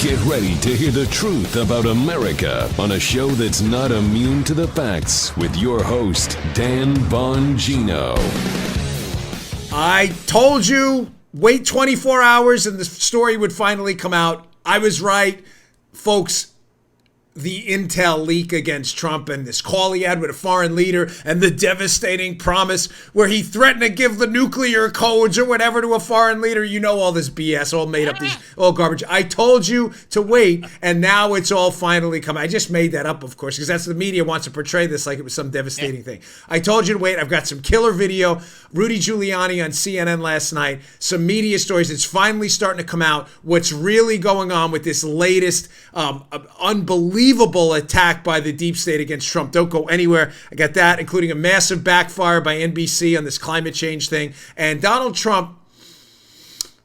Get ready to hear the truth about America on a show that's not immune to the facts with your host, Dan Bongino. I told you, wait 24 hours and the story would finally come out. I was right. Folks, the intel leak against Trump and this call he had with a foreign leader and the devastating promise where he threatened to give the nuclear codes or whatever to a foreign leader. You know, all this BS, all made up, this all garbage. I told you to wait, and now it's all finally come. I just made that up, of course, because that's the media wants to portray this like it was some devastating thing. I told you to wait. I've got some killer video. Rudy Giuliani on CNN last night. Some media stories. It's finally starting to come out what's really going on with this latest unbelievable attack by the deep state against Trump. Don't go anywhere. I got that, including a massive backfire by NBC on this climate change thing. And Donald Trump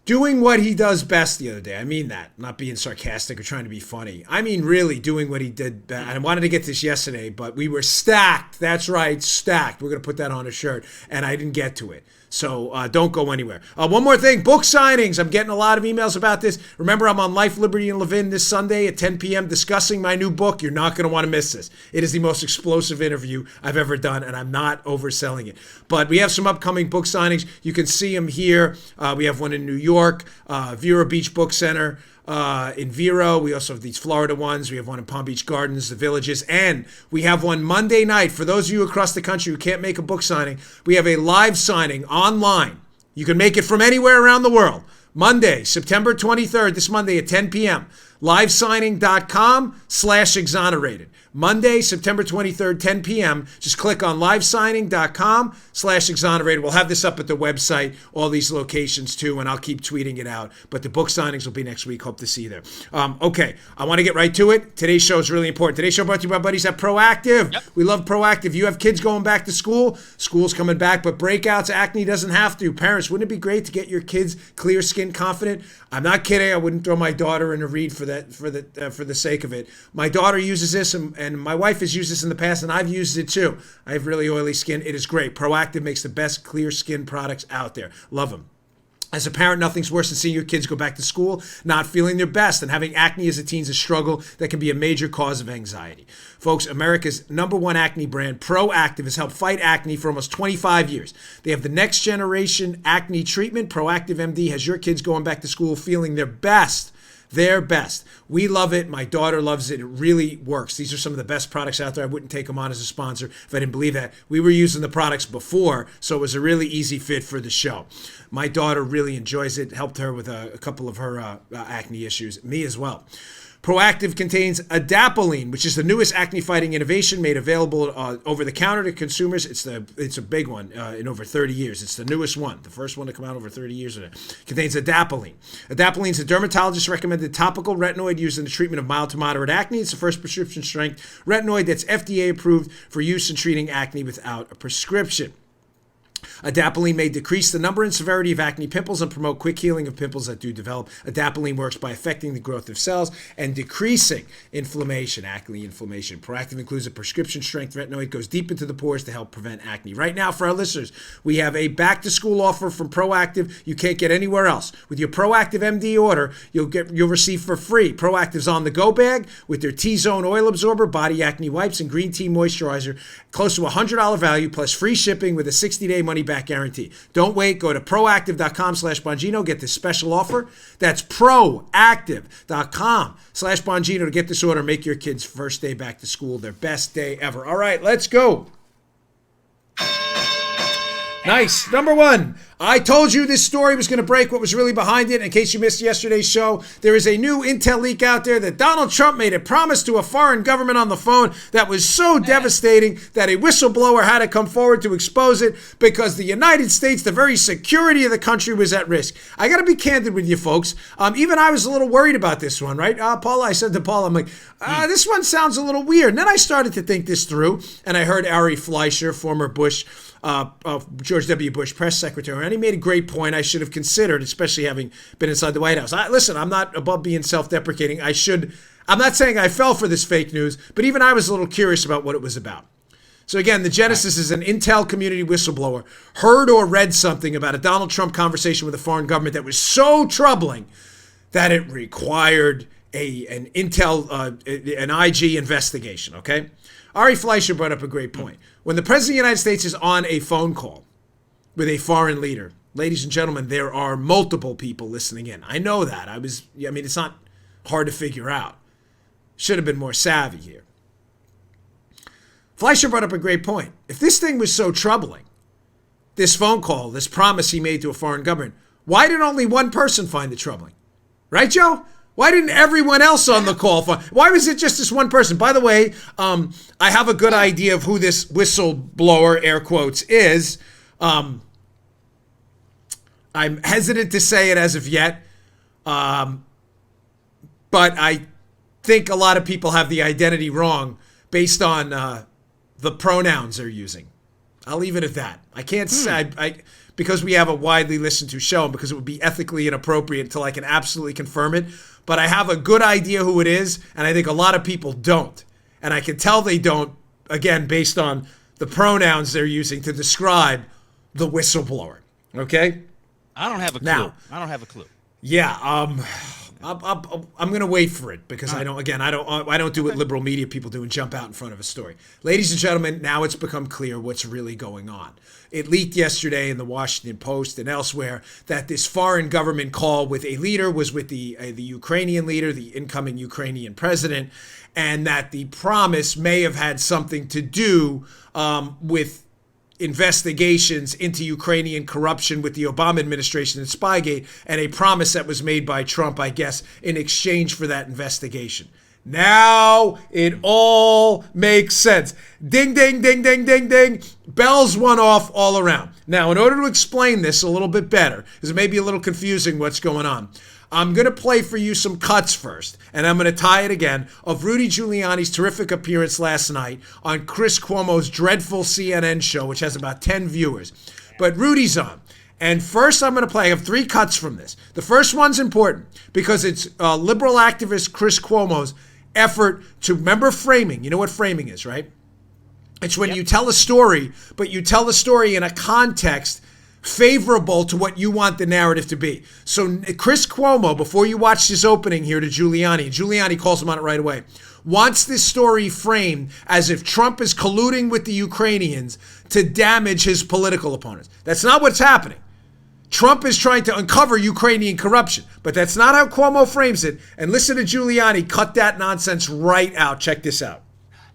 doing what he does best the other day. I mean that. I'm not being sarcastic or trying to be funny. I mean really doing what he did best. I wanted to get this yesterday, but we were stacked. That's right, stacked. We're going to put that on a shirt, and I didn't get to it. So don't go anywhere. One more thing, book signings. I'm getting a lot of emails about this. Remember, I'm on Life, Liberty, and Levin this Sunday at 10 p.m. discussing my new book. You're not going to want to miss this. It is the most explosive interview I've ever done, and I'm not overselling it. But we have some upcoming book signings. You can see them here. We have one in New York, Vero Beach Book Center. In Vero. We also have these Florida ones. We have one in Palm Beach Gardens, the Villages, and we have one Monday night. For those of you across the country who can't make a book signing, we have a live signing online. You can make it from anywhere around the world. Monday, September 23rd, this Monday at 10 p.m. livesigning.com/exonerated. Monday, September 23rd, 10 p.m. Just click on livesigning.com/exonerated. We'll have this up at the website, all these locations too, and I'll keep tweeting it out. But the book signings will be next week. Hope to see you there. Okay, I want to get right to it. Today's show is really important. Today's show brought to you by my buddies at Proactive. Yep. We love Proactive. You have kids going back to school. School's coming back, but breakouts, acne doesn't have to. Parents, wouldn't it be great to get your kids clear skin confident? I'm not kidding. I wouldn't throw my daughter in a read for the sake of it. My daughter uses this, and my wife has used this in the past, and I've used it too. I have really oily skin. It is great. Proactive makes the best clear skin products out there. Love them. As a parent, nothing's worse than seeing your kids go back to school not feeling their best, and having acne as a teen is a struggle that can be a major cause of anxiety. Folks, America's #1 acne brand, Proactive, has helped fight acne for almost 25 years. They have the next generation acne treatment. Proactive MD has your kids going back to school feeling their best. Their best. We love it. My daughter loves it. It really works. These are some of the best products out there. I wouldn't take them on as a sponsor if I didn't believe that. We were using the products before, so it was a really easy fit for the show. My daughter really enjoys it. Helped her with a couple of her acne issues. Me as well. Proactive contains adapalene, which is the newest acne-fighting innovation made available over the counter to consumers. It's a big one in over 30 years. It's the newest one, the first one to come out over 30 years. It contains adapalene. Adapalene is a dermatologist-recommended topical retinoid used in the treatment of mild to moderate acne. It's the first prescription-strength retinoid that's FDA-approved for use in treating acne without a prescription. Adapalene may decrease the number and severity of acne pimples and promote quick healing of pimples that do develop. Adapalene works by affecting the growth of cells and decreasing inflammation, acne inflammation. Proactive includes a prescription-strength retinoid, goes deep into the pores to help prevent acne. Right now, for our listeners, we have a back-to-school offer from Proactive you can't get anywhere else. With your Proactive MD order, you'll receive for free Proactive's on-the-go bag with their T-Zone oil absorber, body acne wipes, and green tea moisturizer. Close to $100 value plus free shipping with a 60-day money-back guarantee. Don't wait. Go to proactive.com/Bongino. Get this special offer. That's proactive.com/Bongino to get this order. Make your kids' first day back to school their best day ever. All right, let's go. Nice. #1, I told you this story was going to break what was really behind it. In case you missed yesterday's show, there is a new intel leak out there that Donald Trump made a promise to a foreign government on the phone that was so devastating that a whistleblower had to come forward to expose it because the United States, the very security of the country, was at risk. I got to be candid with you folks. Even I was a little worried about this one, right? Paula, I said to Paula, I'm like, this one sounds a little weird. And then I started to think this through, and I heard Ari Fleischer, former Bush George W. Bush press secretary, and he made a great point I should have considered, especially having been inside the White House. Listen, I'm not above being self-deprecating. I'm not saying I fell for this fake news, but even I was a little curious about what it was about. So again, the genesis is an intel community whistleblower heard or read something about a Donald Trump conversation with a foreign government that was so troubling that it required an Intel, an IG investigation, okay? Ari Fleischer brought up a great point. When the President of the United States is on a phone call with a foreign leader, ladies and gentlemen, there are multiple people listening in. I know that. It's not hard to figure out. Should have been more savvy here. Fleischer brought up a great point. If this thing was so troubling, this phone call, this promise he made to a foreign government, why did only one person find it troubling? Right, Joe? Why didn't everyone else on the call find? Why was it just this one person? By the way, I have a good idea of who this whistleblower, air quotes, is. I'm hesitant to say it as of yet, but I think a lot of people have the identity wrong based on the pronouns they're using. I'll leave it at that. I can't say, because we have a widely listened to show and because it would be ethically inappropriate until I can absolutely confirm it. But I have a good idea who it is, and I think a lot of people don't. And I can tell they don't, again, based on the pronouns they're using to describe the whistleblower. Okay? I don't have a clue. Now, I don't have a clue. Yeah, I'm going to wait for it because I don't do what liberal media people do and jump out in front of a story. Ladies and gentlemen, now it's become clear what's really going on. It leaked yesterday in the Washington Post and elsewhere that this foreign government call with a leader was with the Ukrainian leader, the incoming Ukrainian president, and that the promise may have had something to do with investigations into Ukrainian corruption with the Obama administration and Spygate, and a promise that was made by Trump, I guess, in exchange for that investigation. Now it all makes sense. Ding, ding, ding, ding, ding, ding. Bells went off all around. Now, in order to explain this a little bit better, because it may be a little confusing what's going on, I'm going to play for you some cuts first, and I'm going to tie it again, of Rudy Giuliani's terrific appearance last night on Chris Cuomo's dreadful CNN show, which has about 10 viewers. But Rudy's on. And first I'm going to play, I have 3 cuts from this. The first one's important because it's liberal activist Chris Cuomo's effort to, remember framing. You know what framing is, right? It's when you tell a story, but you tell the story in a context favorable to what you want the narrative to be. So Chris Cuomo, before you watch this opening here to Giuliani calls him on it right away, wants this story framed as if Trump is colluding with the Ukrainians to damage his political opponents. That's not what's happening. Trump is trying to uncover Ukrainian corruption, but that's not how Cuomo frames it. And listen to Giuliani cut that nonsense right out. Check this out.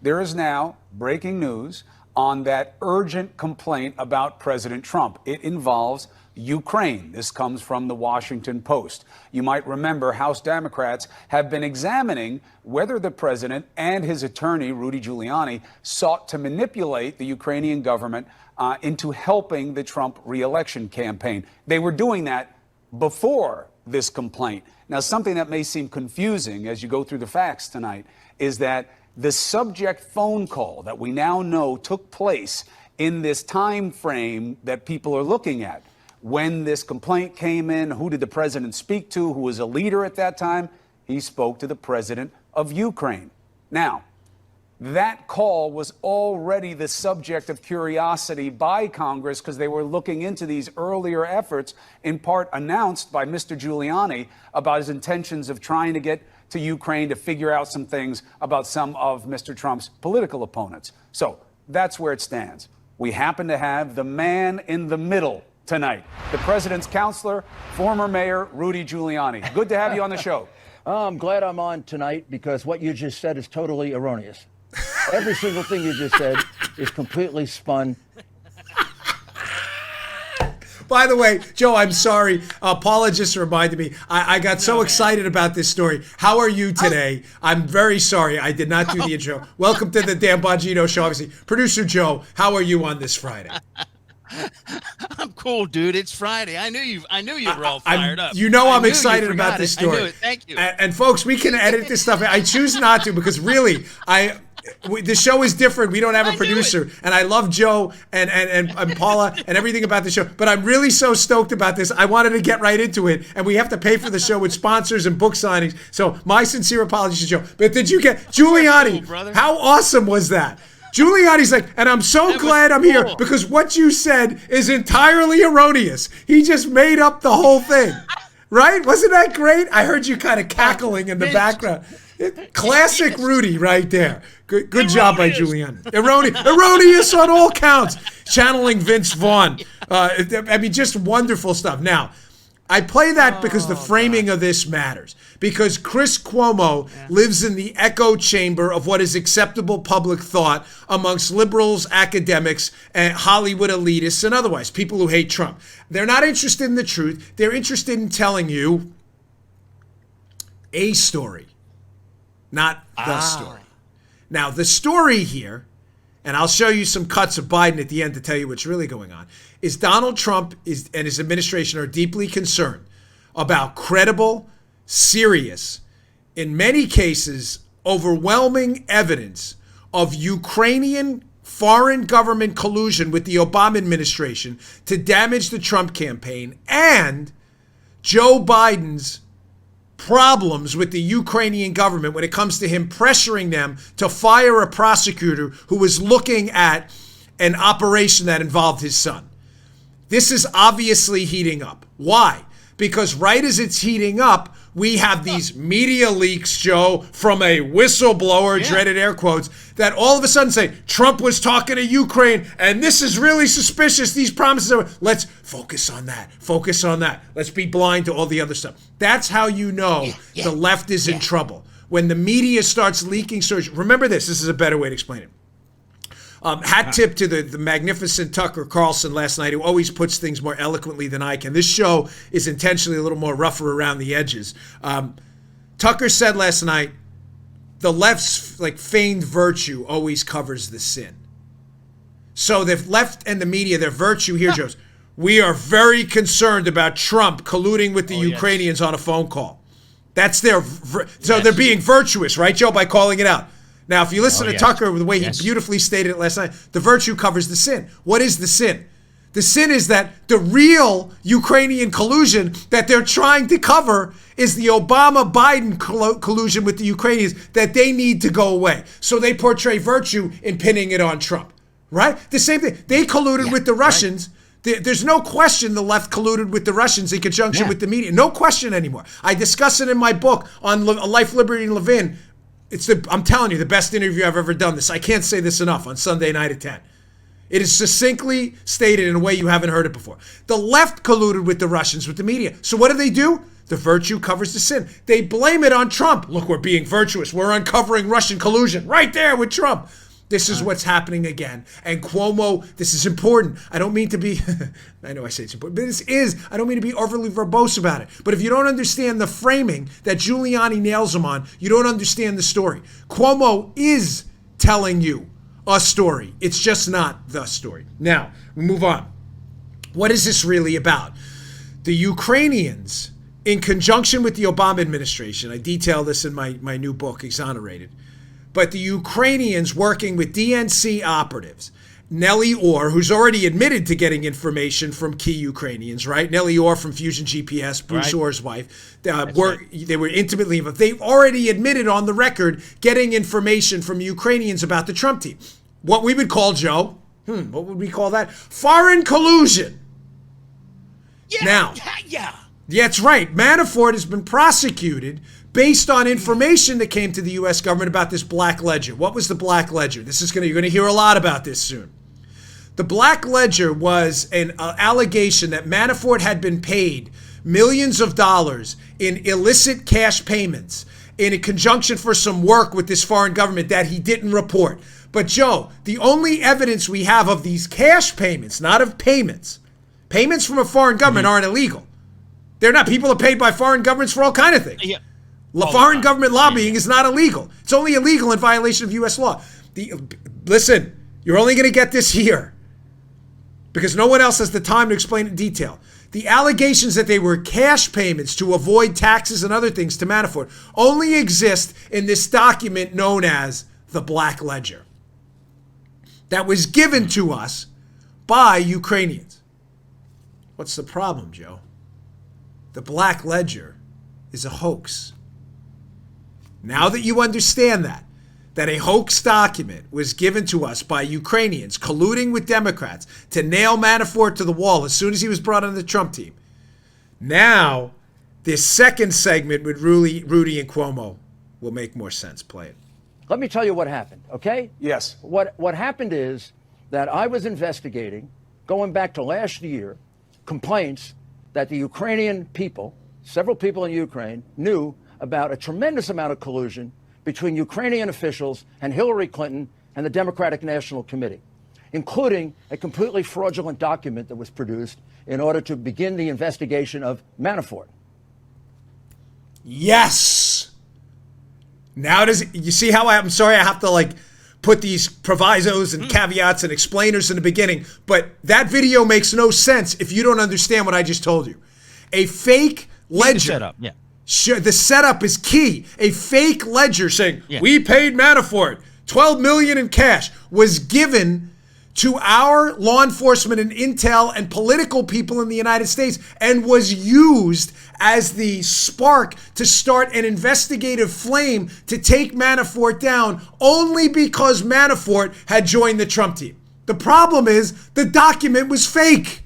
There is now breaking news on that urgent complaint about President Trump. It involves Ukraine. This comes from the Washington Post. You might remember House Democrats have been examining whether the president and his attorney, Rudy Giuliani, sought to manipulate the Ukrainian government into helping the Trump re-election campaign. They were doing that before this complaint. Now, something that may seem confusing as you go through the facts tonight is that the subject phone call that we now know took place in this time frame that people are looking at. When this complaint came in, who did the president speak to? Who was a leader at that time? He spoke to the president of Ukraine. Now, that call was already the subject of curiosity by Congress because they were looking into these earlier efforts, in part announced by Mr. Giuliani about his intentions of trying to get to Ukraine to figure out some things about some of Mr. Trump's political opponents. So that's where it stands. We happen to have the man in the middle tonight, the president's counselor, former mayor Rudy Giuliani. Good to have you on the show. I'm glad I'm on tonight because what you just said is totally erroneous. Every single thing you just said is completely spun. By the way, Joe, I'm sorry. Paula just reminded me. I got so excited about this story. How are you today? I'm very sorry. I did not do the intro. Welcome to the Dan Bongino Show, obviously. Producer Joe, how are you on this Friday? I'm cool, dude. It's Friday. I knew you were all fired up. You know I'm excited about this story. I knew it. Thank you. And folks, we can edit this stuff. I choose not to because really, the show is different. We don't have a producer, and I love Joe and Paula and everything about the show. But I'm really so stoked about this. I wanted to get right into it, and we have to pay for the show with sponsors and book signings. So my sincere apologies to Joe. But did you get Giuliani? Cool, how awesome was that? Giuliani's like, and I'm so glad I'm here because what you said is entirely erroneous. He just made up the whole thing. Right? Wasn't that great? I heard you kind of cackling in the Vince. background. Classic Yes. Rudy right there. Good job by Giuliani. Erroneous on all counts. Channeling Vince Vaughn. I mean, just wonderful stuff. Now, I play that because the framing of this matters. Because Chris Cuomo lives in the echo chamber of what is acceptable public thought amongst liberals, academics, and Hollywood elitists, and otherwise, people who hate Trump. They're not interested in the truth. They're interested in telling you a story, not the story. Now, the story here, and I'll show you some cuts of Biden at the end to tell you what's really going on, is Donald Trump and his administration are deeply concerned about credible, serious, in many cases, overwhelming evidence of Ukrainian foreign government collusion with the Obama administration to damage the Trump campaign and Joe Biden's problems with the Ukrainian government when it comes to him pressuring them to fire a prosecutor who was looking at an operation that involved his son. This is obviously heating up. Why? Because right as it's heating up, we have these media leaks, Joe, from a whistleblower, dreaded air quotes, that all of a sudden say Trump was talking to Ukraine and this is really suspicious. These promises are, let's focus on that. Focus on that. Let's be blind to all the other stuff. That's how you know the left is in trouble. When the media starts leaking stories. Remember this. This is a better way to explain it. Hat tip to the magnificent Tucker Carlson last night, who always puts things more eloquently than I can. This show is intentionally a little more rougher around the edges. Tucker said last night, the left's like feigned virtue always covers the sin. So the left and the media, their virtue here, Joe, we are very concerned about Trump colluding with the Ukrainians on a phone call. That's their, so they're being virtuous, right, Joe, by calling it out. Now, if you listen to Tucker, the way he beautifully stated it last night, the virtue covers the sin. What is the sin? The sin is that the real Ukrainian collusion that they're trying to cover is the Obama-Biden collusion with the Ukrainians, that they need to go away. So they portray virtue in pinning it on Trump, right? The same thing. They colluded with the Russians. Right. There's no question the left colluded with the Russians in conjunction with the media. No question anymore. I discuss it in my book on Life, Liberty, and Levin. I'm telling you, the best interview I've ever done. I can't say this enough on Sunday night at 10. It is succinctly stated in a way you haven't heard it before. The left colluded with the Russians, with the media. So what do? The virtue covers the sin. They blame it on Trump. Look, we're being virtuous. We're uncovering Russian collusion right there with Trump. This is what's happening again. And Cuomo, this is important. I don't mean to be, I know I say it's important, but I don't mean to be overly verbose about it. But if you don't understand the framing that Giuliani nails him on, you don't understand the story. Cuomo is telling you a story. It's just not the story. Now, we move on. What is this really about? The Ukrainians, in conjunction with the Obama administration, I detail this in my new book, Exonerated, but the Ukrainians working with DNC operatives, Nellie Orr, who's already admitted to getting information from key Ukrainians, right? Nellie Orr from Fusion GPS, Bruce Orr's wife. They were intimately involved. They've already admitted on the record getting information from Ukrainians about the Trump team. What we would call, Joe, what would we call that? Foreign collusion. That's right. Manafort has been prosecuted based on information that came to the U.S. government about this black ledger. What was the black ledger? You're going to hear a lot about this soon. The black ledger was an allegation that Manafort had been paid millions of dollars in illicit cash payments in conjunction for some work with this foreign government that he didn't report. But Joe, the only evidence we have of these cash payments, not of payments from a foreign government aren't illegal. They're not. People are paid by foreign governments for all kind of things. Foreign government lobbying is not illegal. It's only illegal in violation of U.S. law. Listen, you're only going to get this here because no one else has the time to explain it in detail. The allegations that they were cash payments to avoid taxes and other things to Manafort only exist in this document known as the Black Ledger that was given to us by Ukrainians. What's the problem, Joe? The Black Ledger is a hoax. Now that you understand that a hoax document was given to us by Ukrainians colluding with Democrats to nail Manafort to the wall as soon as he was brought on the Trump team, now This second segment with Rudy and Cuomo will make more sense. Play it. Let me tell you what happened, okay? Yes. What happened is that I was investigating, going back to last year, complaints that the Ukrainian people, several people in Ukraine, knew about a tremendous amount of collusion between Ukrainian officials and Hillary Clinton and the Democratic National Committee, including a completely fraudulent document that was produced in order to begin the investigation of Manafort. Yes. Now you see how I'm sorry I have to put these provisos and caveats and explainers in the beginning, but that video makes no sense if you don't understand what I just told you. A fake ledger. Setup, yeah. Sure, the setup is key. A fake ledger saying, we paid Manafort $12 million in cash was given to our law enforcement and intel and political people in the United States and was used as the spark to start an investigative flame to take Manafort down only because Manafort had joined the Trump team. The problem is the document was fake.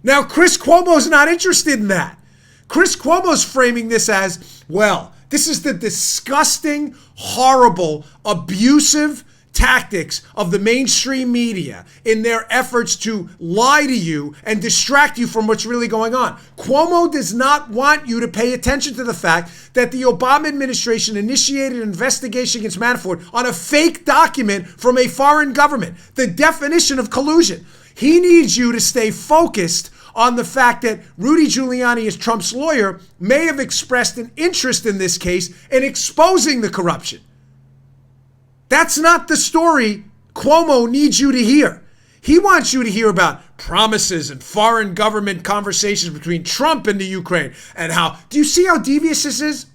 Now, Chris Cuomo's not interested in that. Chris Cuomo's framing this as, well, this is the disgusting, horrible, abusive tactics of the mainstream media in their efforts to lie to you and distract you from what's really going on. Cuomo does not want you to pay attention to the fact that the Obama administration initiated an investigation against Manafort on a fake document from a foreign government. The definition of collusion. He needs you to stay focused on the fact that Rudy Giuliani, as Trump's lawyer, may have expressed an interest in this case in exposing the corruption. That's not the story Cuomo needs you to hear. He wants you to hear about promises and foreign government conversations between Trump and the Ukraine and how, do you see how devious this is?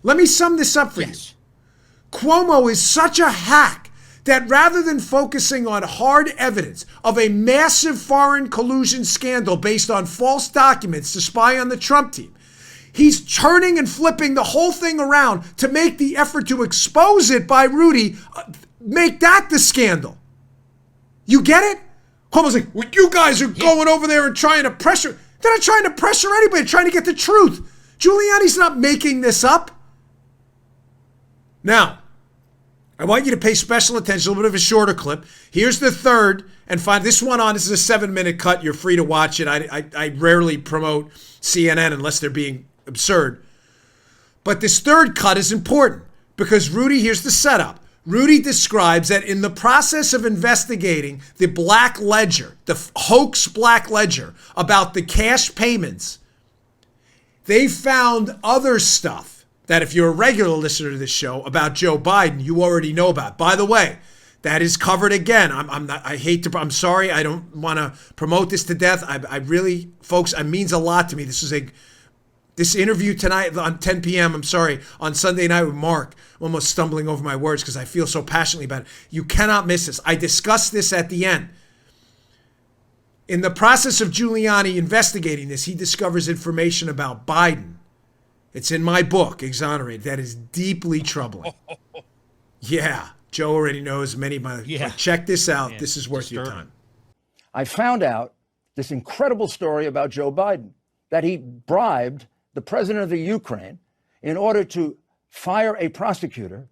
Let me sum this up for you. Cuomo is such a hack that rather than focusing on hard evidence of a massive foreign collusion scandal based on false documents to spy on the Trump team, he's turning and flipping the whole thing around to make the effort to expose it by Rudy, make that the scandal. You get it? Cuomo's like, well, you guys are going over there and trying to pressure. They're not trying to pressure anybody, they're trying to get the truth. Giuliani's not making this up. Now, I want you to pay special attention, a little bit of a shorter clip. Here's the third and final. This one on, this is a 7-minute cut. You're free to watch it. I rarely promote CNN unless they're being absurd. But this third cut is important because Rudy, here's the setup. Rudy describes that in the process of investigating the Black Ledger, the hoax Black Ledger about the cash payments, they found other stuff that if you're a regular listener to this show about Joe Biden, you already know about. By the way, that is covered again. I'm sorry. I don't want to promote this to death. I really, folks, it means a lot to me. This interview tonight on 10 p.m., on Sunday night with Mark, I'm almost stumbling over my words because I feel so passionately about it. You cannot miss this. I discussed this at the end. In the process of Giuliani investigating this, he discovers information about Biden. It's in my book, Exonerated. That is deeply troubling. Yeah, Joe already knows many of my... Yeah. Check this out. Yeah, this is worth your time. I found out this incredible story about Joe Biden, that he bribed the president of the Ukraine in order to fire a prosecutor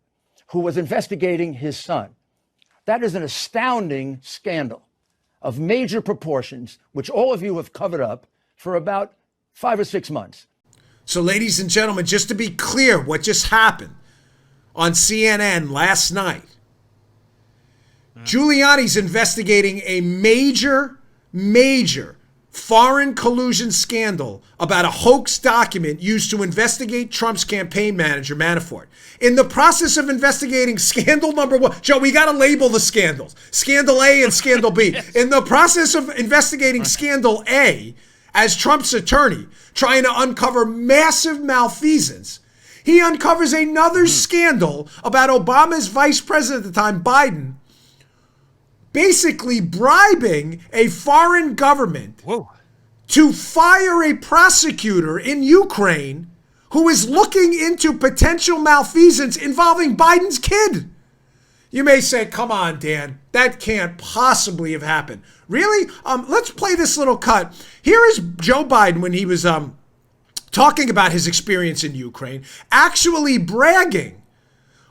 who was investigating his son. That is an astounding scandal of major proportions, which all of you have covered up for about 5 or 6 months. So, ladies and gentlemen, just to be clear, what just happened on CNN last night, Giuliani's investigating a major foreign collusion scandal about a hoax document used to investigate Trump's campaign manager, Manafort. In the process of investigating scandal number one, Joe, we got to label the scandals. Scandal A and Scandal B. Yes. In the process of investigating Scandal A, as Trump's attorney, trying to uncover massive malfeasance, he uncovers another scandal about Obama's vice president at the time, Biden, basically bribing a foreign government to fire a prosecutor in Ukraine who is looking into potential malfeasance involving Biden's kid. You may say, come on, Dan, that can't possibly have happened. Really? Let's play this little cut. Here is Joe Biden when he was talking about his experience in Ukraine, actually bragging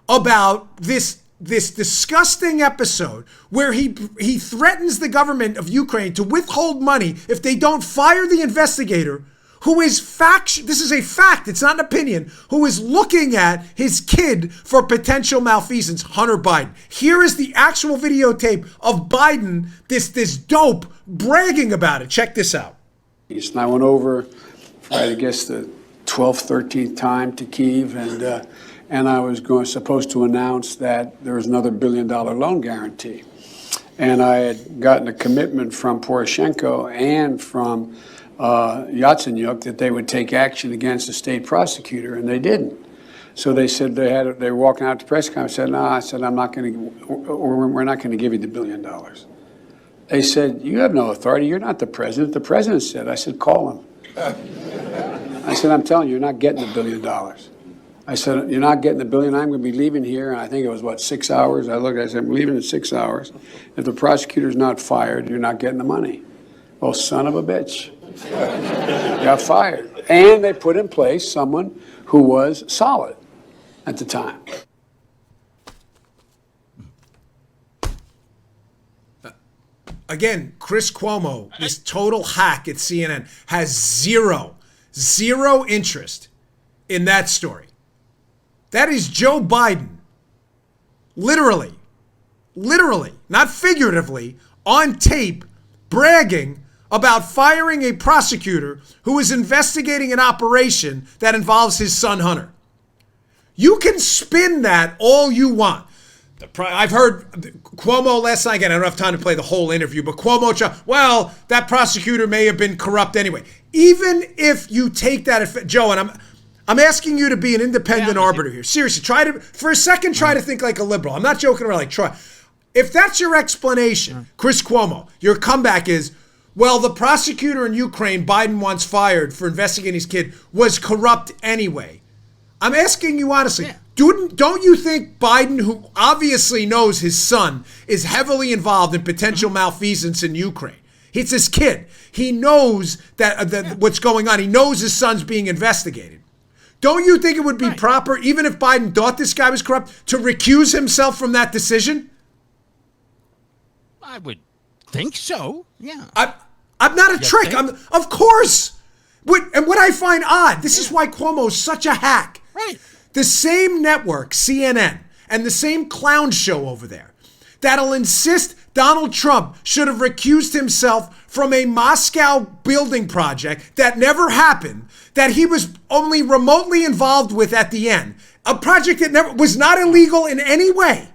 about this disgusting episode where he threatens the government of Ukraine to withhold money if they don't fire the investigator who is this is a fact, it's not an opinion, who is looking at his kid for potential malfeasance, Hunter Biden. Here is the actual videotape of Biden, this dope, bragging about it. Check this out. And I went over for, I guess, the 12th, 13th time to Kyiv, and I was supposed to announce that there was another $1 billion loan guarantee. And I had gotten a commitment from Poroshenko and from Yatsenyuk that they would take action against the state prosecutor, and they didn't. So they said they were walking out to press conference. I said, no, I said, we're not going to give you the $1 billion. They said, you have no authority. You're not the president. The president said. I said, call him. I said, I'm telling you, you're not getting the $1 billion. I said, you're not getting the $1 billion. I'm going to be leaving here. And I think it was, 6 hours? I said, I'm leaving in 6 hours. If the prosecutor's not fired, you're not getting the money. Well, son of a bitch. Got fired. And they put in place someone who was solid at the time. Again, Chris Cuomo, this total hack at CNN, has zero interest in that story. That is Joe Biden, literally, not figuratively, on tape, bragging about firing a prosecutor who is investigating an operation that involves his son Hunter. You can spin that all you want. I've heard Cuomo last night, again, I don't have time to play the whole interview, but Cuomo, well, that prosecutor may have been corrupt anyway. Even if you take that, Joe, and I'm asking you to be an independent arbiter here. Seriously, for a second, try to think like a liberal. I'm not joking around, try. If that's your explanation, Chris Cuomo, your comeback is, well, the prosecutor in Ukraine Biden wants fired for investigating his kid was corrupt anyway. I'm asking you honestly, don't you think Biden, who obviously knows his son is heavily involved in potential malfeasance in Ukraine? It's his kid. He knows that what's going on. He knows his son's being investigated. Don't you think it would be proper, even if Biden thought this guy was corrupt, to recuse himself from that decision? I would think so. Yeah. I'm not a trick. Of course. What I find odd, this is why Cuomo's such a hack. Right. The same network, CNN, and the same clown show over there that'll insist Donald Trump should have recused himself from a Moscow building project that never happened, that he was only remotely involved with at the end. A project that was not illegal in any way.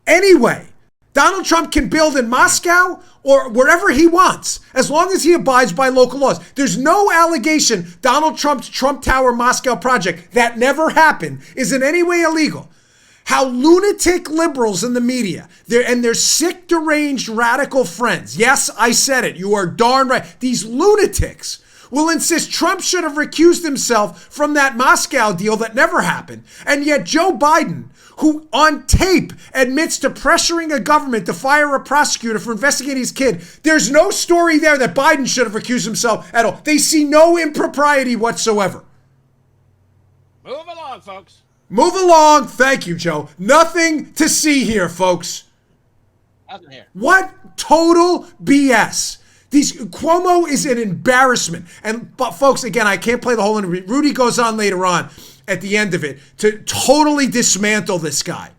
Anyway. Donald Trump can build in Moscow or wherever he wants, as long as he abides by local laws. There's no allegation Donald Trump's Trump Tower Moscow project that never happened is in any way illegal. How lunatic liberals in the media and their sick, deranged, radical friends, yes, I said it, you are darn right, these lunatics will insist Trump should have recused himself from that Moscow deal that never happened. And yet Joe Biden, who on tape admits to pressuring a government to fire a prosecutor for investigating his kid, there's no story there that Biden should have recused himself at all. They see no impropriety whatsoever. Move along, folks. Move along. Thank you, Joe. Nothing to see here, folks. Nothing here. What total BS. Cuomo is an embarrassment. But folks, again, I can't play the whole interview. Rudy goes on later on at the end of it to totally dismantle this guy.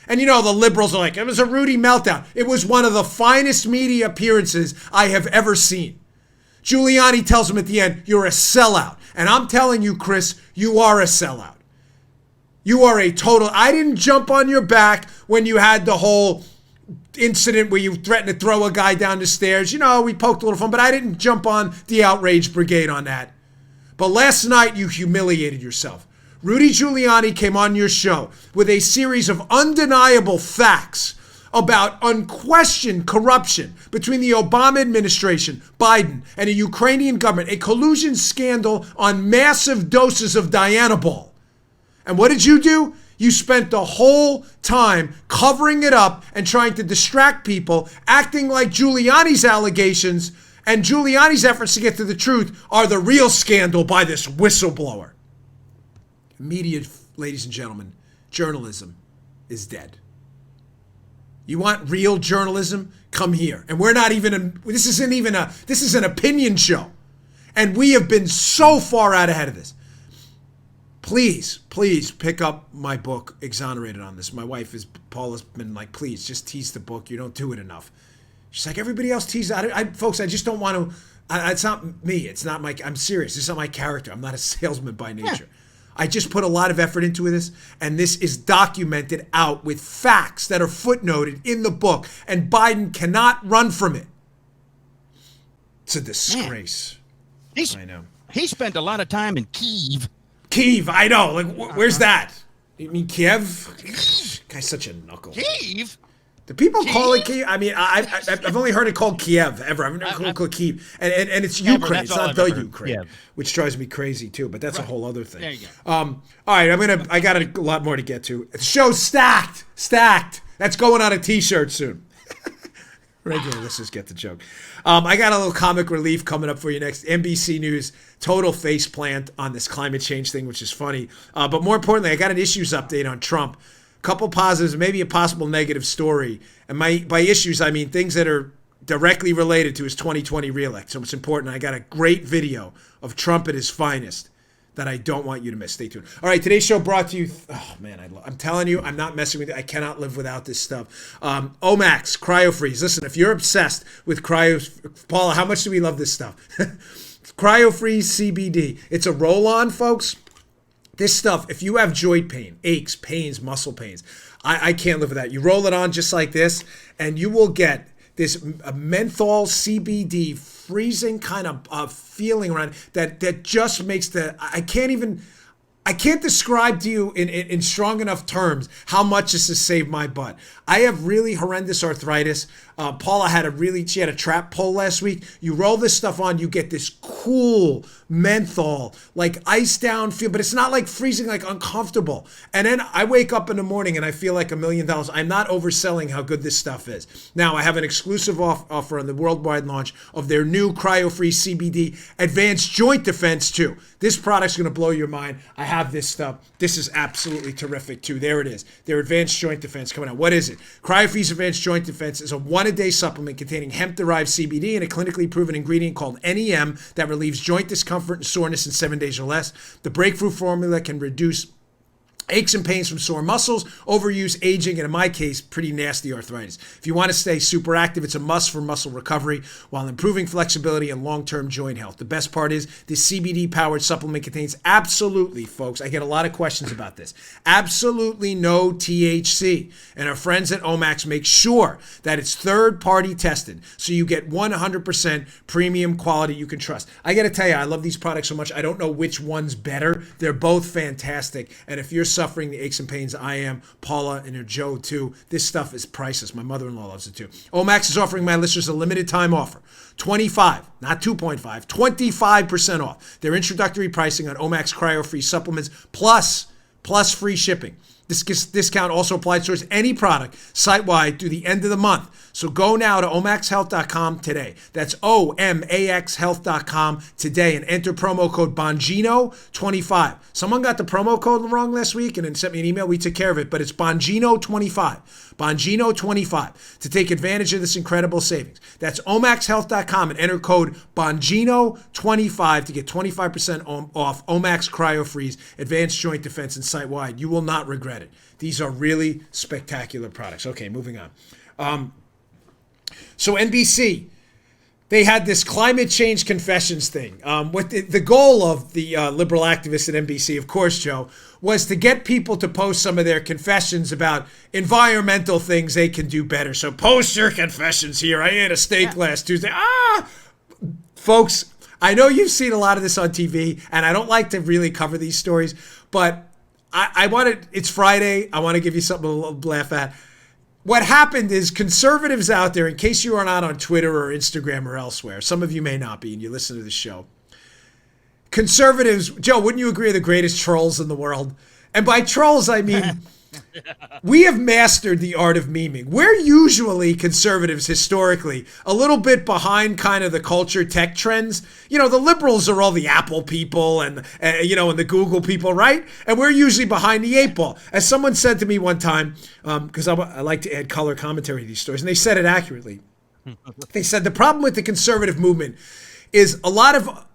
And the liberals are like, it was a Rudy meltdown. It was one of the finest media appearances I have ever seen. Giuliani tells him at the end, you're a sellout. And I'm telling you, Chris, you are a sellout. You are a total, I didn't jump on your back when you had the whole incident where you threatened to throw a guy down the stairs. We poked a little fun, but I didn't jump on the outrage brigade on that. But last night you humiliated yourself. Rudy Giuliani came on your show with a series of undeniable facts about unquestioned corruption between the Obama administration, Biden, and the Ukrainian government, a collusion scandal on massive doses of Dianabol. And what did you do? You spent the whole time covering it up and trying to distract people, acting like Giuliani's allegations And Giuliani's efforts to get to the truth are the real scandal by this whistleblower. Media, ladies and gentlemen, journalism is dead. You want real journalism? Come here. And we're not even, this is an opinion show. And we have been so far out ahead of this. Please pick up my book, Exonerated, on this. My wife Paula's been like, please just tease the book. You don't do it enough. She's like, everybody else teases. Folks, I just don't want to, it's not me. It's not I'm serious. It's not my character. I'm not a salesman by nature. I just put a lot of effort into this, and this is documented out with facts that are footnoted in the book, and Biden cannot run from it. It's a disgrace. I know. He spent a lot of time in Kyiv. Kyiv, I know. Like, where's that? You mean Kiev? Guy's such a knuckle. Kyiv? Do people call it Kyiv? I mean, I've only heard it called Kiev ever. I've never heard it called Kyiv. And it's Ukraine. It's not the Ukraine, which drives me crazy too. But that's a whole other thing. There you go. All right, I got a lot more to get to. The show's stacked. That's going on a T-shirt soon. Regular listeners get the joke. I got a little comic relief coming up for you next. NBC News, total face plant on this climate change thing, which is funny. But more importantly, I got an issues update on Trump. Couple positives, maybe a possible negative story. And by issues, I mean things that are directly related to his 2020 reelect. So it's important. I got a great video of Trump at his finest that I don't want you to miss. Stay tuned. All right, today's show brought to you. Oh man, I'm telling you, I'm not messing with you. I cannot live without this stuff. Omax CryoFreeze. Listen, if you're obsessed with Paula, how much do we love this stuff? CryoFreeze CBD. It's a roll-on, folks. This stuff, if you have joint pain, aches, pains, muscle pains, I can't live with that. You roll it on just like this, and you will get this menthol CBD freezing kind of feeling around that just makes I can't describe to you in strong enough terms how much this has saved my butt. I have really horrendous arthritis. Paula she had a trap pull last week. You roll this stuff on, you get this cool menthol, like ice down feel, but it's not like freezing, like uncomfortable. And then I wake up in the morning and I feel like $1 million. I'm not overselling how good this stuff is. Now I have an exclusive offer on the worldwide launch of their new CryoFreeze CBD Advanced Joint Defense 2. This product's going to blow your mind. I have this stuff. This is absolutely terrific too. There it is. Their Advanced Joint Defense coming out. What is it? CryoFreeze Advanced Joint Defense is a one-a-day supplement containing hemp-derived CBD and a clinically proven ingredient called NEM that relieves joint discomfort and soreness in 7 days or less. The breakthrough formula can reduce aches and pains from sore muscles, overuse, aging, and in my case, pretty nasty arthritis. If you want to stay super active, it's a must for muscle recovery while improving flexibility and long-term joint health. The best part is this CBD-powered supplement contains absolutely, folks, I get a lot of questions about this, absolutely no THC. And our friends at Omax make sure that it's third-party tested, so you get 100% premium quality you can trust. I got to tell you, I love these products so much, I don't know which one's better. They're both fantastic. And if you're suffering the aches and pains I am, Paula and her Joe too, this stuff is priceless. My mother-in-law loves it too. Omax is offering my listeners a limited time offer. 25, not 2.5, 25% off. Their introductory pricing on Omax CryoFreeze supplements plus free shipping. This discount also applies towards any product site-wide through the end of the month. So go now to omaxhealth.com today. That's OMAXhealth.com today and enter promo code Bongino25. Someone got the promo code wrong last week and then sent me an email. We took care of it, but it's Bongino25. Bongino25 to take advantage of this incredible savings. That's omaxhealth.com and enter code Bongino25 to get 25% off Omax CryoFreeze Advanced Joint Defense and site-wide. You will not regret it. These are really spectacular products. Okay, moving on. So NBC, they had this climate change confessions thing. What the goal of the liberal activists at NBC, of course, Joe, was to get people to post some of their confessions about environmental things they can do better. So post your confessions here. I ate a steak last Tuesday. Folks, I know you've seen a lot of this on TV, and I don't like to really cover these stories, but it's Friday. I want to give you something to laugh at. What happened is conservatives out there, in case you are not on Twitter or Instagram or elsewhere, some of you may not be and you listen to the show. Conservatives, Joe, wouldn't you agree, are the greatest trolls in the world? And by trolls, I mean we have mastered the art of memeing. We're usually conservatives historically a little bit behind kind of the culture tech trends. You know, the liberals are all the Apple people and and the Google people, right? And we're usually behind the eight ball. As someone said to me one time, because I like to add color commentary to these stories, and they said it accurately. They said the problem with the conservative movement is a lot of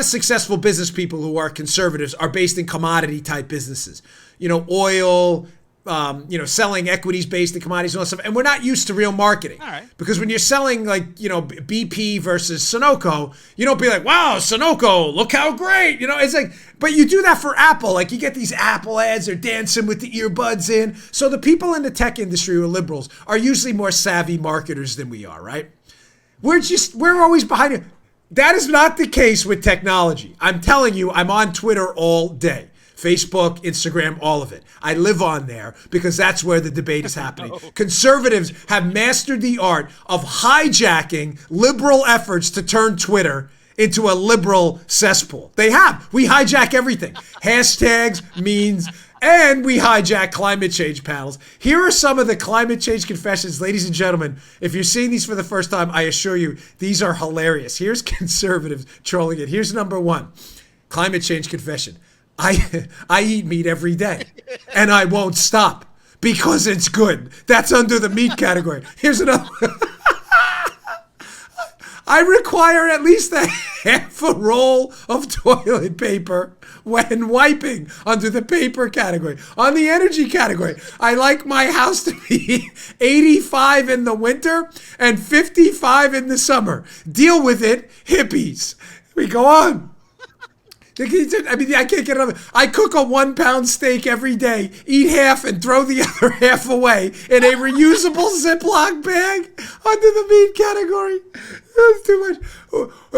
successful business people who are conservatives are based in commodity type businesses. You know, oil, selling equities based in commodities and all that stuff. And we're not used to real marketing. All right. Because when you're selling BP versus Sunoco, you don't be like, wow, Sunoco, look how great. It's like, but you do that for Apple. Like you get these Apple ads, they're dancing with the earbuds in. So the people in the tech industry who are liberals are usually more savvy marketers than we are, right? We're always behind it. That is not the case with technology. I'm telling you, I'm on Twitter all day. Facebook, Instagram, all of it. I live on there because that's where the debate is happening. Conservatives have mastered the art of hijacking liberal efforts to turn Twitter into a liberal cesspool. They have. We hijack everything. Hashtags, memes, and we hijack climate change panels. Here are some of the climate change confessions, ladies and gentlemen. If you're seeing these for the first time, I assure you, these are hilarious. Here's conservatives trolling it. Here's number one. Climate change confession. I eat meat every day, and I won't stop because it's good. That's under the meat category. Here's another. I require at least a half a roll of toilet paper when wiping, under the paper category. On the energy category, I like my house to be 85 in the winter and 55 in the summer. Deal with it, hippies. We go on. I mean, I can't get enough. I cook a 1 pound steak every day, eat half and throw the other half away in a reusable Ziploc bag under the meat category. That's too much.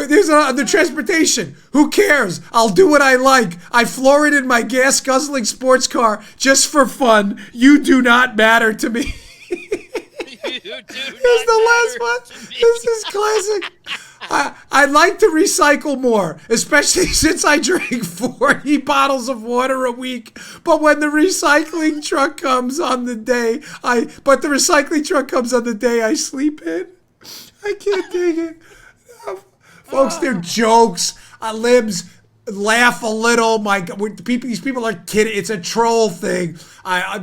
There's the transportation. Who cares? I'll do what I like. I floor it in my gas guzzling sports car just for fun. You do not matter to me. Here's the last one. This is classic. I'd like to recycle more, especially since I drink 40 bottles of water a week. But when the recycling truck comes on the day I sleep in, I can't take it. Folks, they're jokes. Libs laugh a little. My God, these people are kidding. It's a troll thing. I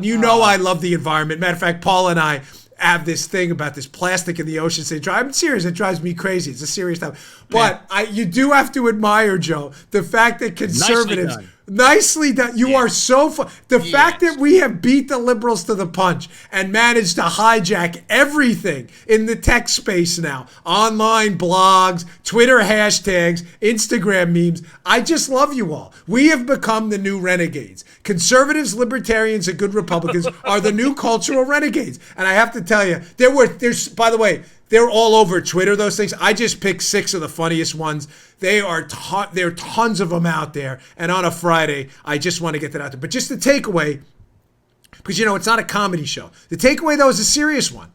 love the environment. Matter of fact, Paul and I have this thing about this plastic in the ocean. I'm serious. It drives me crazy. It's a serious topic. But you do have to admire, Joe, the fact that conservatives... Nicely done. You are so fun. The fact that we have beat the liberals to the punch and managed to hijack everything in the tech space now. Online blogs, Twitter hashtags, Instagram memes. I just love you all. We have become the new renegades. Conservatives, libertarians, and good Republicans are the new cultural renegades. And I have to tell you, there's, by the way, they're all over Twitter, those things. I just picked 6 of the funniest ones. There are tons of them out there. And on a Friday, I just want to get that out there. But just the takeaway, because, it's not a comedy show. The takeaway, though, is a serious one.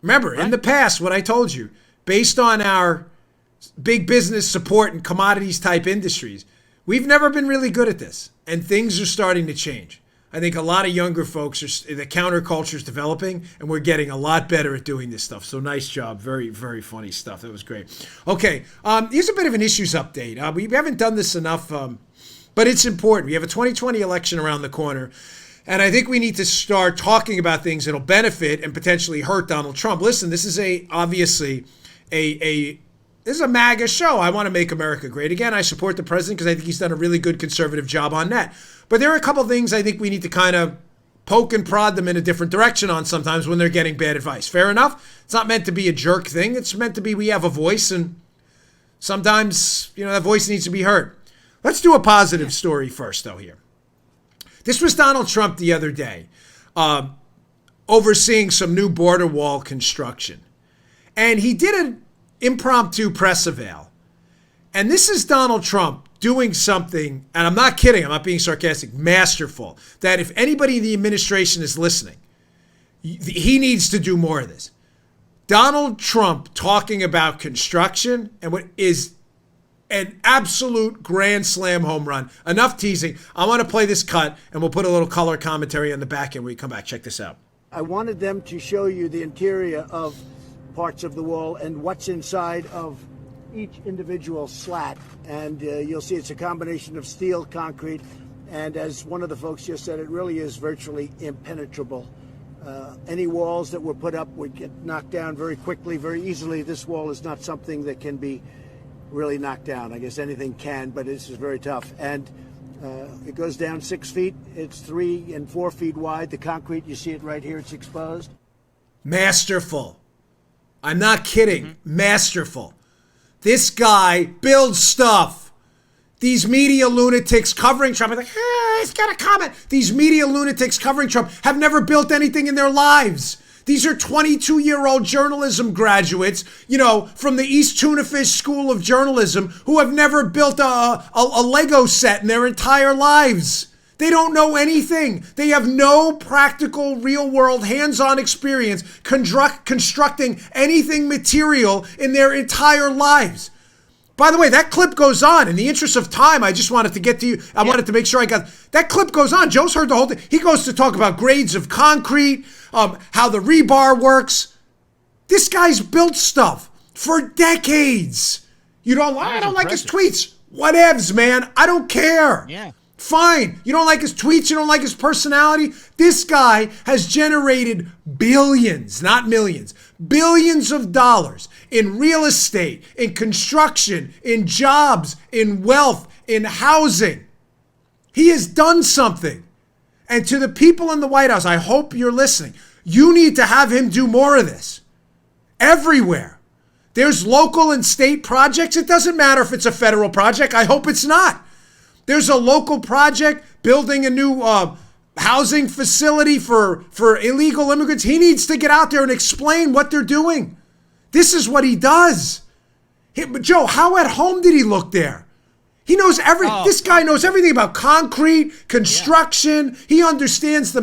Remember, in the past, what I told you, based on our big business support and commodities type industries, we've never been really good at this. And things are starting to change. I think a lot of younger folks, the counterculture is developing, and we're getting a lot better at doing this stuff. So nice job. Very, very funny stuff. That was great. Okay, here's a bit of an issues update. We haven't done this enough, but it's important. We have a 2020 election around the corner, and I think we need to start talking about things that'll benefit and potentially hurt Donald Trump. Listen, this is obviously this is a MAGA show. I want to make America great again. I support the president because I think he's done a really good conservative job on that. But there are a couple of things I think we need to kind of poke and prod them in a different direction on sometimes when they're getting bad advice. Fair enough. It's not meant to be a jerk thing. It's meant to be we have a voice, and sometimes, that voice needs to be heard. Let's do a positive story first, though, here. This was Donald Trump the other day overseeing some new border wall construction. And he did an impromptu press avail. And this is Donald Trump doing something, and I'm not kidding, I'm not being sarcastic, masterful, that if anybody in the administration is listening, he needs to do more of this. Donald Trump talking about construction and what is An absolute grand slam home run. Enough teasing. I want to play this cut, and we'll put a little color commentary on the back end when we come back. Check this out. I wanted them to show you the interior of parts of the wall and what's inside of each individual slat. And you'll see it's a combination of steel, concrete, and as one of the folks just said, it really is virtually impenetrable. Any walls that were put up would get knocked down very quickly, very easily. This wall is not something that can be really knocked down. I guess anything can, but this is very tough. And it goes down 6 feet. It's 3 and 4 feet wide. The concrete, you see it right here, it's exposed. Masterful. I'm not kidding. Masterful. This guy builds stuff. These media lunatics covering Trump are like, he's got a comment. These media lunatics covering Trump have never built anything in their lives. These are 22-year-old journalism graduates, from the East Tunafish School of Journalism who have never built a Lego set in their entire lives. They don't know anything. They have no practical, real-world, hands-on experience constructing anything material in their entire lives. By the way, that clip goes on. In the interest of time, I just wanted to get to you. I wanted to make sure I got... That clip goes on. Joe's heard the whole thing. He goes to talk about grades of concrete, how the rebar works. This guy's built stuff for decades. I don't like his tweets. Whatevs, man. I don't care. Yeah. Fine. You don't like his tweets. You don't like his personality. This guy has generated billions, not millions, billions of dollars in real estate, in construction, in jobs, in wealth, in housing. He has done something. And to the people in the White House, I hope you're listening. You need to have him do more of this. Everywhere. There's local and state projects. It doesn't matter if it's a federal project. I hope it's not. There's a local project building a new housing facility for illegal immigrants. He needs to get out there and explain what they're doing. This is what he does. But Joe, how at home did he look there? He knows everything. This guy knows everything about concrete, construction. Yeah. He understands the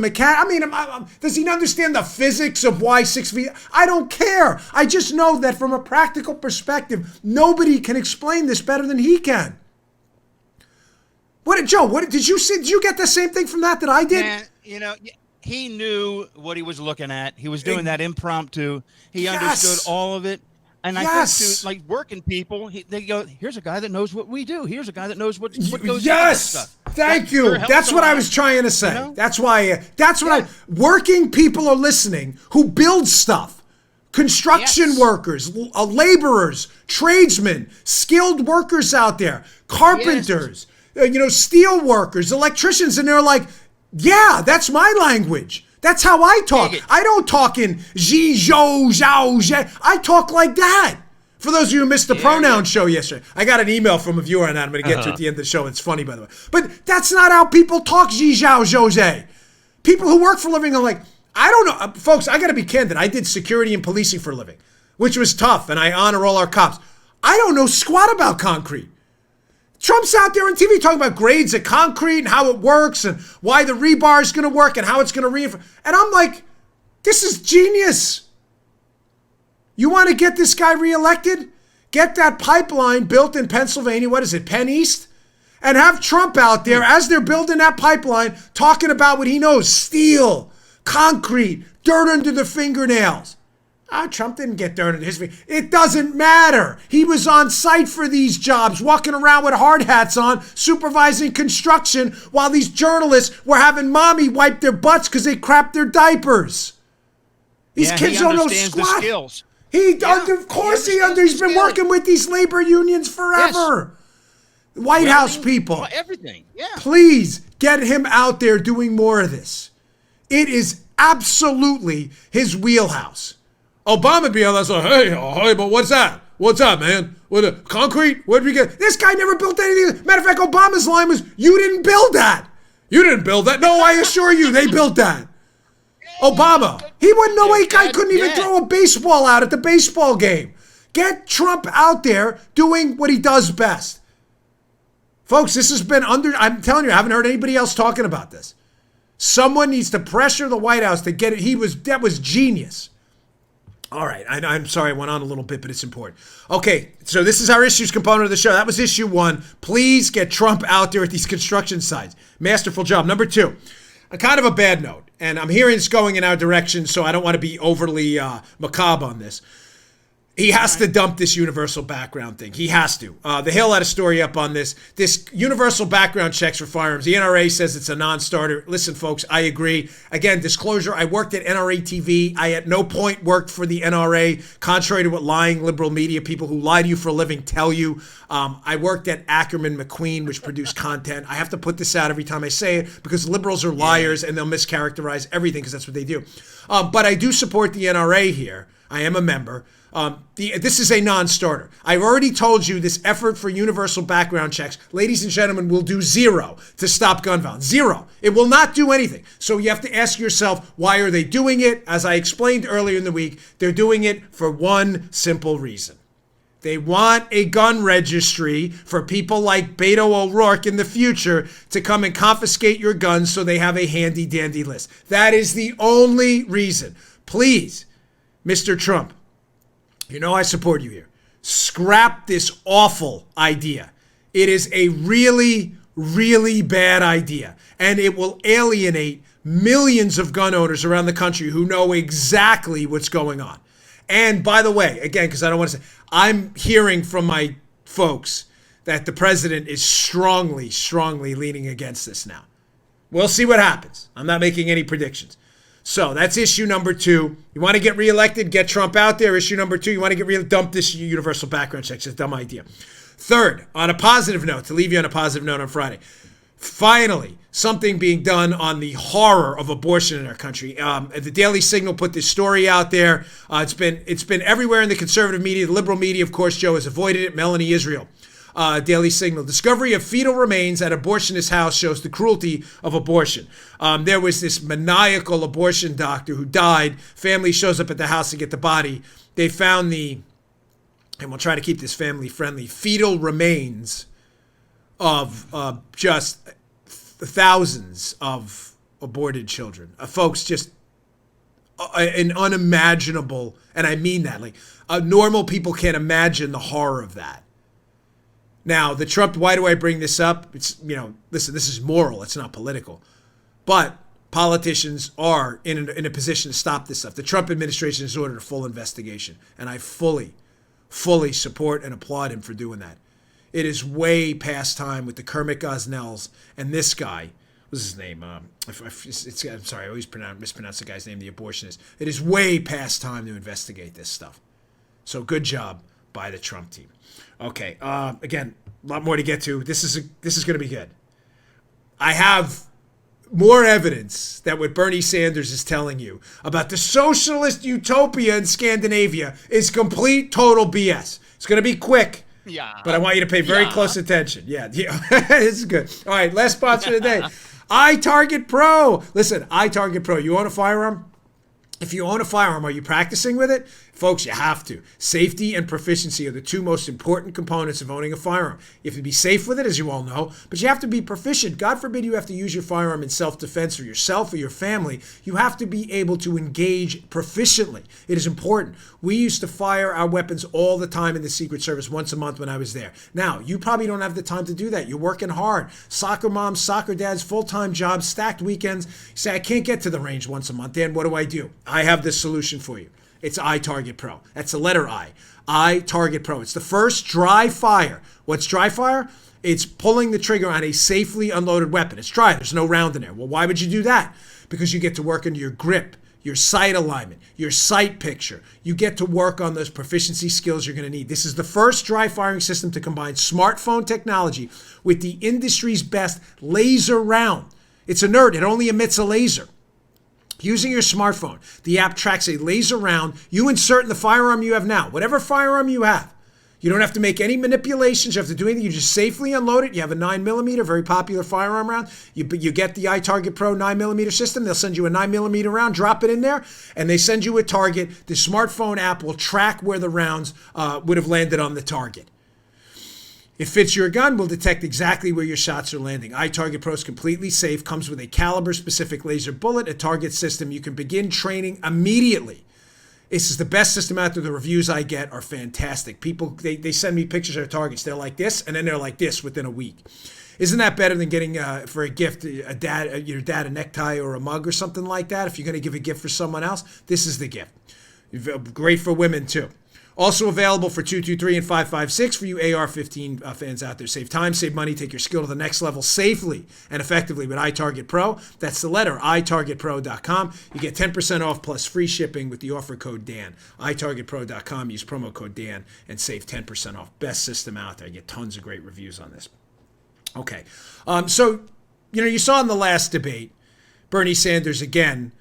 does he understand the physics of why 6 feet? I don't care. I just know that from a practical perspective, nobody can explain this better than he can. Joe, did you see? Did you get the same thing from that I did? Man, he knew what he was looking at. He was doing that impromptu. He understood all of it. And I think to working people, they go, here's a guy that knows what we do. Here's a guy that knows what goes into this stuff. Thank you. That's what I was trying to say. That's why. Working people are listening who build stuff. Construction workers, laborers, tradesmen, skilled workers out there, carpenters. Steel workers, electricians, and they're like, yeah, that's my language. That's how I talk. I don't talk in zhi, zhou, zhao, zhe. I talk like that. For those of you who missed the pronoun show yesterday, I got an email from a viewer on that I'm going to get to at the end of the show. It's funny, by the way. But that's not how people talk zhi, zhao, zhou, zhe. People who work for a living are like, I don't know. Folks, I got to be candid. I did security and policing for a living, which was tough, and I honor all our cops. I don't know squat about concrete. Trump's out there on TV talking about grades of concrete and how it works and why the rebar is going to work and how it's going to reinforce. And I'm like, this is genius. You want to get this guy reelected? Get that pipeline built in Pennsylvania. What is it, Penn East? And have Trump out there as they're building that pipeline talking about what he knows. Steel, concrete, dirt under the fingernails. Trump didn't get dirt in his feet. It doesn't matter. He was on site for these jobs, walking around with hard hats on, supervising construction while these journalists were having mommy wipe their butts because they crapped their diapers. These kids don't know squat. The skills. Of course he understands. He's been working with these labor unions forever. Yes. White House people. Everything. Yeah. Please get him out there doing more of this. It is absolutely his wheelhouse. Obama be on that, so hey, but what's that? What's up, man? What concrete? Where'd we get? This guy never built anything. Matter of fact, Obama's line was, "You didn't build that. You didn't build that." No, I assure you, they built that. Obama, he wouldn't know. A guy couldn't even throw a baseball out at the baseball game. Get Trump out there doing what he does best, folks. This has been I'm telling you, I haven't heard anybody else talking about this. Someone needs to pressure the White House to get it. That was genius. All right. I'm sorry I went on a little bit, but it's important. Okay, so this is our issues component of the show. That was issue 1. Please get Trump out there at these construction sites. Masterful job. Number 2, a kind of a bad note, and I'm hearing it's going in our direction, so I don't want to be overly macabre on this. He has to dump this universal background thing. He has to. The Hill had a story up on this. This universal background checks for firearms. The NRA says it's a non-starter. Listen, folks, I agree. Again, disclosure, I worked at NRA TV. I at no point worked for the NRA, contrary to what lying liberal media people who lie to you for a living tell you. I worked at Ackerman McQueen, which produced content. I have to put this out every time I say it because liberals are liars and they'll mischaracterize everything because that's what they do. But I do support the NRA here. I am a member. This is a non-starter. I've already told you this effort for universal background checks, ladies and gentlemen, will do 0 to stop gun violence. 0. It will not do anything. So you have to ask yourself, why are they doing it? As I explained earlier in the week, they're doing it for one simple reason. They want a gun registry for people like Beto O'Rourke in the future to come and confiscate your guns so they have a handy-dandy list. That is the only reason. Please, Mr. Trump, you know I support you here. Scrap this awful idea. It is a really, really bad idea. And it will alienate millions of gun owners around the country who know exactly what's going on. And by the way, again, because I don't want to say, I'm hearing from my folks that the president is strongly, strongly leaning against this now. We'll see what happens. I'm not making any predictions. So that's issue number 2. You want to get reelected, get Trump out there. Issue number 2, you want to get dump this universal background check. It's a dumb idea. Third, on a positive note, to leave you on a positive note on Friday, finally, something being done on the horror of abortion in our country. The Daily Signal put this story out there. It's been everywhere in the conservative media. The liberal media, of course, Joe, has avoided it. Melanie Israel. Daily Signal. Discovery of fetal remains at abortionist house shows the cruelty of abortion. There was this maniacal abortion doctor who died. Family shows up at the house to get the body. They found and we'll try to keep this family friendly, fetal remains of just thousands of aborted children. Folks, just an unimaginable, and I mean that, like normal people can't imagine the horror of that. Now, the Trump, why do I bring this up? It's, listen, this is moral. It's not political. But politicians are in a position to stop this stuff. The Trump administration has ordered a full investigation. And I fully support and applaud him for doing that. It is way past time with the Kermit Gosnells and this guy. What's his name? I'm sorry, I always mispronounce the guy's name, the abortionist. It is way past time to investigate this stuff. So good job by the Trump team. Okay, again, a lot more to get to. This is going to be good. I have more evidence that what Bernie Sanders is telling you about the socialist utopia in Scandinavia is complete, total BS. It's going to be quick. Yeah. But I want you to pay very close attention. Yeah. This is good. All right, last sponsor of the day. iTarget Pro. Listen, iTarget Pro. You own a firearm? If you own a firearm, are you practicing with it? Folks, you have to. Safety and proficiency are the 2 most important components of owning a firearm. You have to be safe with it, as you all know, but you have to be proficient. God forbid you have to use your firearm in self-defense for yourself or your family. You have to be able to engage proficiently. It is important. We used to fire our weapons all the time in the Secret Service once a month when I was there. Now, you probably don't have the time to do that. You're working hard. Soccer moms, soccer dads, full-time jobs, stacked weekends. You say, I can't get to the range once a month. Dan, what do? I have this solution for you. It's iTarget Pro. That's the letter I. iTarget Pro. It's the first dry fire. What's dry fire? It's pulling the trigger on a safely unloaded weapon. It's dry. There's no round in there. Well, why would you do that? Because you get to work on your grip, your sight alignment, your sight picture. You get to work on those proficiency skills you're going to need. This is the first dry firing system to combine smartphone technology with the industry's best laser round. It's inert. It only emits a laser. Using your smartphone, the app tracks a laser round you insert in the firearm you have now, whatever firearm you have. You don't have to make any manipulations. You have to do anything. You just safely unload it. You have a 9mm, very popular firearm round. You get the iTarget Pro 9mm system. They'll send you a 9mm round, drop it in there, and they send you a target. The smartphone app will track where the rounds would have landed on the target. It fits your gun, will detect exactly where your shots are landing. iTarget Pro is completely safe, comes with a caliber-specific laser bullet, a target system. You can begin training immediately. This is the best system out there. The reviews I get are fantastic. People, they send me pictures of their targets. They're like this, and then they're like this within a week. Isn't that better than getting for a gift your dad a necktie or a mug or something like that? If you're going to give a gift for someone else, this is the gift. Great for women too. Also available for 223 and 556 for you AR-15 fans out there. Save time, save money, take your skill to the next level safely and effectively with iTarget Pro. That's the letter itargetpro.com. You get 10% off plus free shipping with the offer code Dan. itargetpro.com. Use promo code Dan and save 10% off. Best system out there. You get tons of great reviews on this. Okay. So, you saw in the last debate, Bernie Sanders again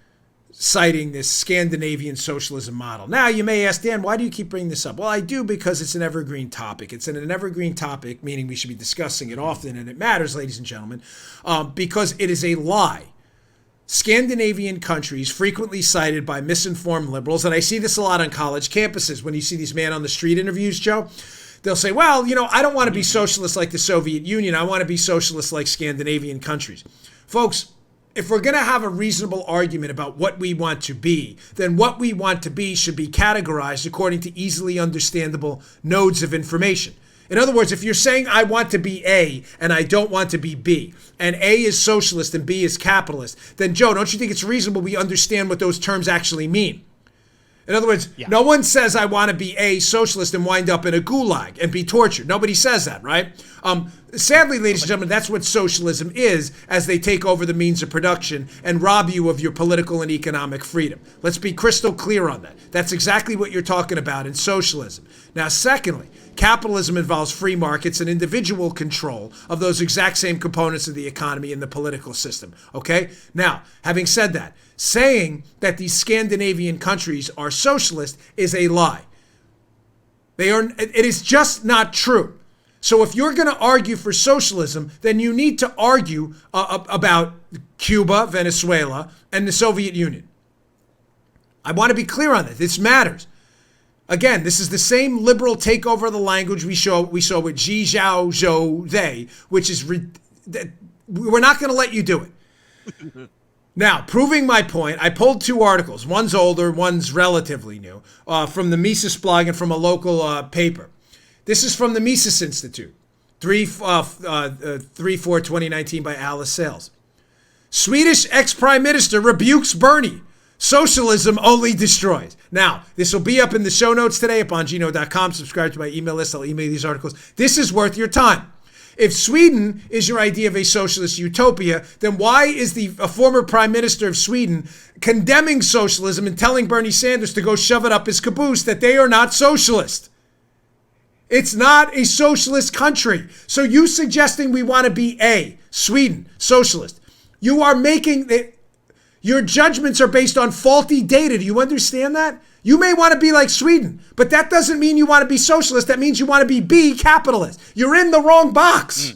citing this Scandinavian socialism model. Now, you may ask, Dan, why do you keep bringing this up? Well, I do because it's an evergreen topic. It's an evergreen topic, meaning we should be discussing it often, and it matters, ladies and gentlemen, because it is a lie. Scandinavian countries frequently cited by misinformed liberals, and I see this a lot on college campuses when you see these man on the street interviews, Joe. They'll say, well, I don't want to be socialist like the Soviet Union. I want to be socialist like Scandinavian countries. Folks, if we're going to have a reasonable argument about what we want to be, then what we want to be should be categorized according to easily understandable nodes of information. In other words, if you're saying I want to be A and I don't want to be B, and A is socialist and B is capitalist, then Joe, don't you think it's reasonable we understand what those terms actually mean? In other words, No one says I want to be a socialist and wind up in a gulag and be tortured. Nobody says that, right? Sadly, ladies and gentlemen, that's what socialism is as they take over the means of production and rob you of your political and economic freedom. Let's be crystal clear on that. That's exactly what you're talking about in socialism. Now, secondly, capitalism involves free markets and individual control of those exact same components of the economy and the political system, okay? Now, having said that, saying that these Scandinavian countries are socialist is a lie. It is just not true. So if you're going to argue for socialism, then you need to argue about Cuba, Venezuela, and the Soviet Union. I want to be clear on that. This matters. Again, this is the same liberal takeover of the language we saw with Xi Zhao Zhou They, which is we're not going to let you do it. Now, proving my point, I pulled two articles. One's older, one's relatively new, from the Mises blog and from a local paper. This is from the Mises Institute, 3/4/2019 by Alice Sales. Swedish ex-prime minister rebukes Bernie. Socialism only destroys. Now, this will be up in the show notes today at Bongino.com. Subscribe to my email list. I'll email you these articles. This is worth your time. If Sweden is your idea of a socialist utopia, then why is a former prime minister of Sweden condemning socialism and telling Bernie Sanders to go shove it up his caboose that they are not socialist? It's not a socialist country. So you suggesting we want to be Sweden, socialist. You are making your judgments are based on faulty data. Do you understand that? You may want to be like Sweden, but that doesn't mean you want to be socialist. That means you want to be capitalist. You're in the wrong box.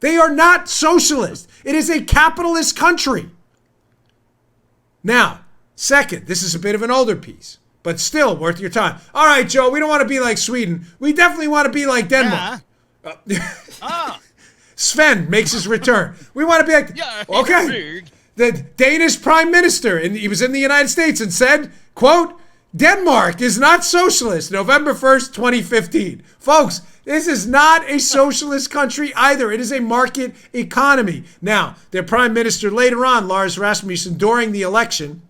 They are not socialist. It is a capitalist country. Now, second, this is a bit of an older piece, but still worth your time. All right, Joe, we don't want to be like Sweden. We definitely want to be like Denmark. Sven makes his return. We want to be like, okay. The Danish prime minister, and he was in the United States and said, quote, Denmark is not socialist, November 1st, 2015. Folks, this is not a socialist country either. It is a market economy. Now, their prime minister later on, Lars Rasmussen, during the election,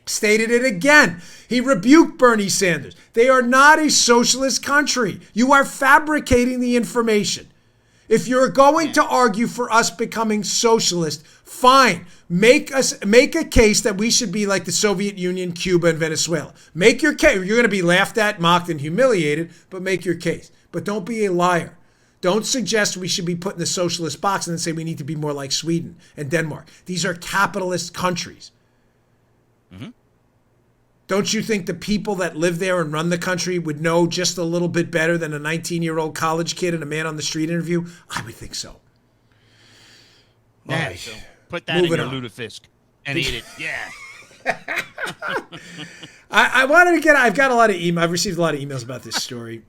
stated it again. He rebuked Bernie Sanders. They are not a socialist country. You are fabricating the information. If you're going to argue for us becoming socialist, fine. Make a case that we should be like the Soviet Union, Cuba, and Venezuela. Make your case. You're going to be laughed at, mocked, and humiliated, but make your case. But don't be a liar. Don't suggest we should be put in the socialist box and then say we need to be more like Sweden and Denmark. These are capitalist countries. Mm-hmm. Don't you think the people that live there and run the country would know just a little bit better than a 19-year-old college kid in a man on the street interview? I would think so. Yeah, right. So put that in your lutefisk and eat it. Yeah. I wanted to I've got a lot of I've received a lot of emails about this story,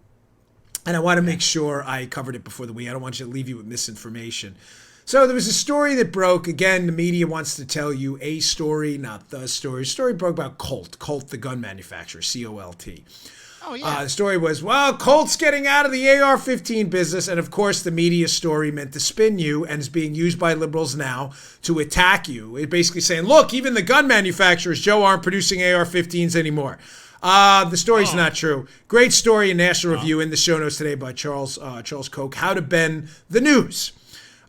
and I want to make sure I covered it before the week. I don't want you to leave you with misinformation. So there was a story that broke. Again, the media wants to tell you a story, not the story. A story broke about Colt, the gun manufacturer, C-O-L-T. Oh, yeah. The story was, well, Colt's getting out of the AR-15 business. And, of course, the media story meant to spin you and is being used by liberals now to attack you. It's basically saying, look, even the gun manufacturers, Joe, aren't producing AR-15s anymore. The story's not true. Great story in National Review in the show notes today by Charles Koch, How to Bend the News.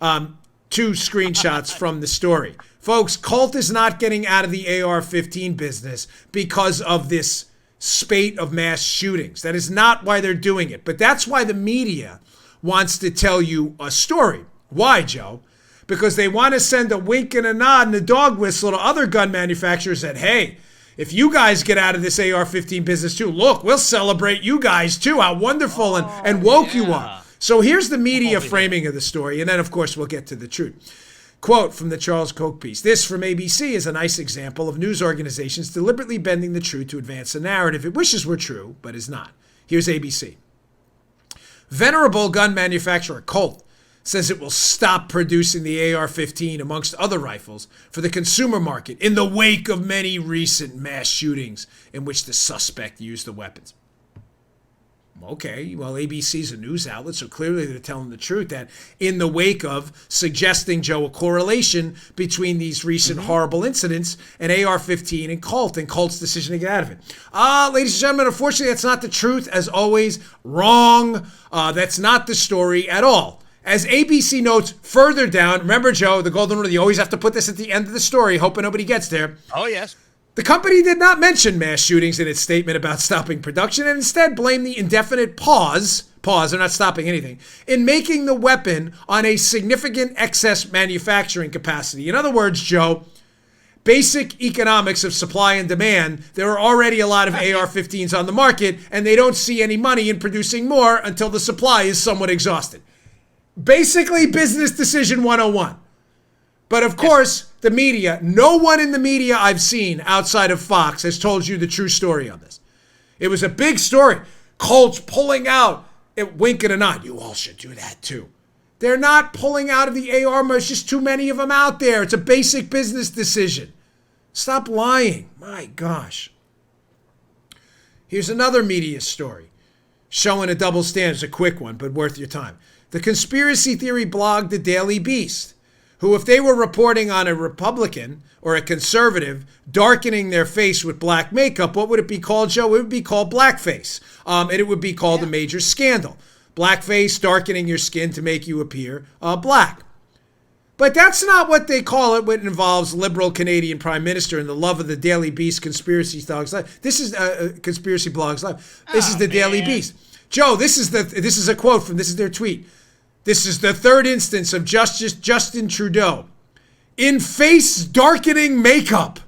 2 screenshots from the story. Folks, Colt is not getting out of the AR-15 business because of this spate of mass shootings. That is not why they're doing it. But that's why the media wants to tell you a story. Why, Joe? Because they want to send a wink and a nod and a dog whistle to other gun manufacturers that, hey, if you guys get out of this AR-15 business too, look, we'll celebrate you guys too, how wonderful and woke you are. So here's the media framing of the story, and then, of course, we'll get to the truth. Quote from the Charles Koch piece. This from ABC is a nice example of news organizations deliberately bending the truth to advance a narrative it wishes were true, but is not. Here's ABC. Venerable gun manufacturer Colt says it will stop producing the AR-15 amongst other rifles for the consumer market in the wake of many recent mass shootings in which the suspect used the weapons. Okay, well, ABC's a news outlet, so clearly they're telling the truth that in the wake of suggesting, Joe, a correlation between these recent horrible incidents and AR-15 and Colt's decision to get out of it. Ladies and gentlemen, unfortunately, that's not the truth. As always, wrong. That's not the story at all. As ABC notes further down, remember, Joe, the golden rule, you always have to put this at the end of the story, hoping nobody gets there. Oh, yes. The company did not mention mass shootings in its statement about stopping production and instead blamed the indefinite pause, they're not stopping anything, in making the weapon on a significant excess manufacturing capacity. In other words, Joe, basic economics of supply and demand, there are already a lot of AR-15s on the market and they don't see any money in producing more until the supply is somewhat exhausted. Basically, business decision 101. But of course, the media, no one in the media I've seen outside of Fox has told you the true story on this. It was a big story. Colt's pulling out, wink and a nod. You all should do that too. They're not pulling out of the AR. There's just too many of them out there. It's a basic business decision. Stop lying. My gosh. Here's another media story showing a double standard. It's a quick one, but worth your time. The conspiracy theory blog, The Daily Beast, who, if they were reporting on a Republican or a conservative darkening their face with black makeup, what would it be called, Joe? It would be called blackface. And it would be called a major scandal. Blackface, darkening your skin to make you appear black. But that's not what they call it when it involves liberal Canadian Prime Minister and the love of the Daily Beast conspiracy blogs live. This is conspiracy blogs live. This is the Daily Beast. Joe, this is a quote from, this is their tweet. This is the third instance of Justice Justin Trudeau in face darkening makeup.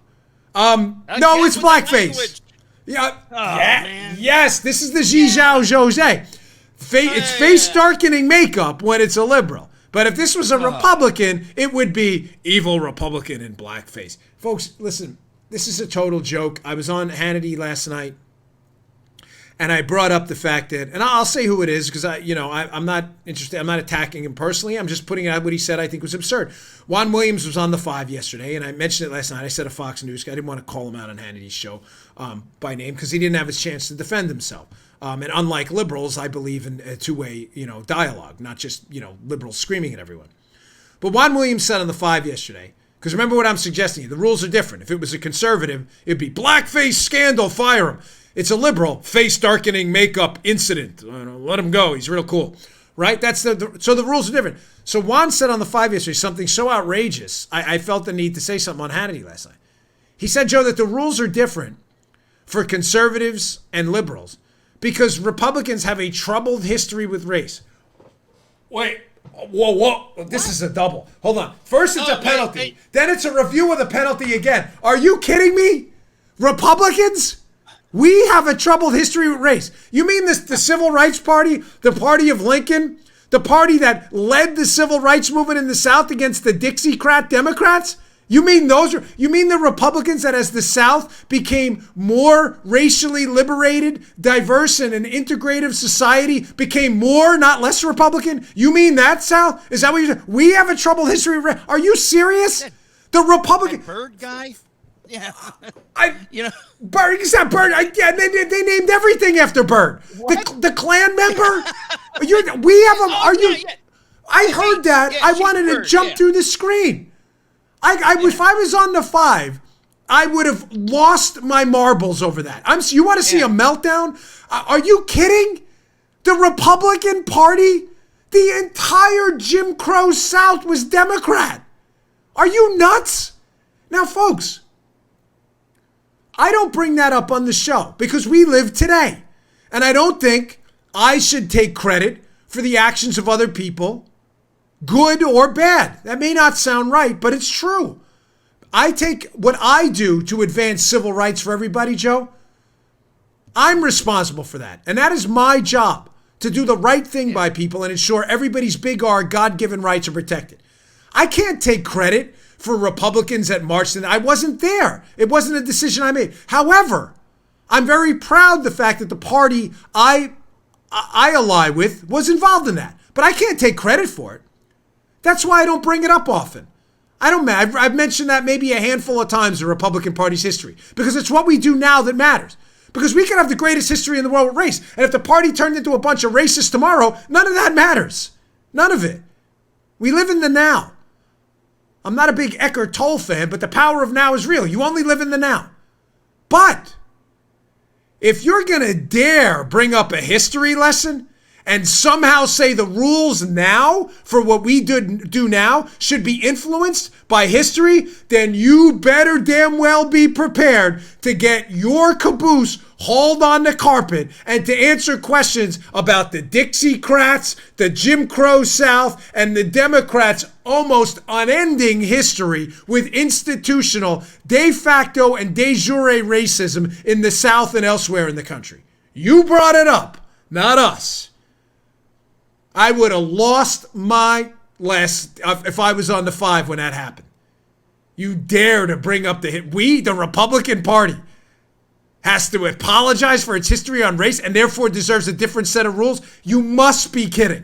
No, it's blackface. Yeah. Man. Yes, this is the Zhizhao Jose. It's face darkening makeup when it's a liberal. But if this was a Republican, it would be evil Republican in blackface. Folks, listen, this is a total joke. I was on Hannity last night. And I brought up the fact that, and I'll say who it is because I'm not interested. I'm not attacking him personally. I'm just putting out what he said. I think was absurd. Juan Williams was on the 5 yesterday, and I mentioned it last night. I said a Fox News guy. I didn't want to call him out on Hannity's show by name because he didn't have his chance to defend himself. And unlike liberals, I believe in a two-way, dialogue, not just liberals screaming at everyone. But Juan Williams said on the 5 yesterday, because remember what I'm suggesting. The rules are different. If it was a conservative, it'd be blackface scandal, fire him. It's a liberal, face-darkening makeup incident. Let him go. He's real cool. Right? So the rules are different. So Juan said on the 5 yesterday something so outrageous, I felt the need to say something on Hannity last night. He said, Joe, that the rules are different for conservatives and liberals because Republicans have a troubled history with race. Wait. Whoa. This is a double. Hold on. First it's a penalty. Then it's a review of the penalty again. Are you kidding me? Republicans? We have a troubled history with race. You mean the Civil Rights Party, the party of Lincoln, the party that led the Civil Rights Movement in the South against the Dixiecrat Democrats? You mean the Republicans that as the South became more racially liberated, diverse, and an integrative society became more, not less Republican? You mean that, Sal? Is that what you're saying? We have a troubled history. Are you serious? The Republican Bird guy? Yeah. Bird, is that Bird? Yeah, they named everything after Bird. The Klan member? I heard that. Yeah, I wanted to jump through the screen. If I was on the 5, I would have lost my marbles over that. You want to see a meltdown? Are you kidding? The Republican Party, the entire Jim Crow South was Democrat. Are you nuts? Now, folks, I don't bring that up on the show because we live today. And I don't think I should take credit for the actions of other people, good or bad. That may not sound right, but it's true. I take what I do to advance civil rights for everybody, Joe. I'm responsible for that. And that is my job, to do the right thing by people and ensure everybody's big R God-given rights are protected. I can't take credit for Republicans that marched in. I wasn't there. It wasn't a decision I made. However, I'm very proud of the fact that the party I ally with was involved in that. But I can't take credit for it. That's why I don't bring it up often. I've mentioned that maybe a handful of times in the Republican Party's history because it's what we do now that matters. Because we can have the greatest history in the world with race. And if the party turned into a bunch of racists tomorrow, none of that matters. None of it. We live in the now. I'm not a big Eckhart Tolle fan, but the power of now is real. You only live in the now. But if you're going to dare bring up a history lesson and somehow say the rules now for what we do now should be influenced by history, then you better damn well be prepared to get your caboose hauled on the carpet and to answer questions about the Dixiecrats, the Jim Crow South, and the Democrats' almost unending history with institutional, de facto, and de jure racism in the South and elsewhere in the country. You brought it up, not us. I would have lost my last if I was on the 5 when that happened. You dare to bring up the Republican Party, has to apologize for its history on race and therefore deserves a different set of rules? You must be kidding.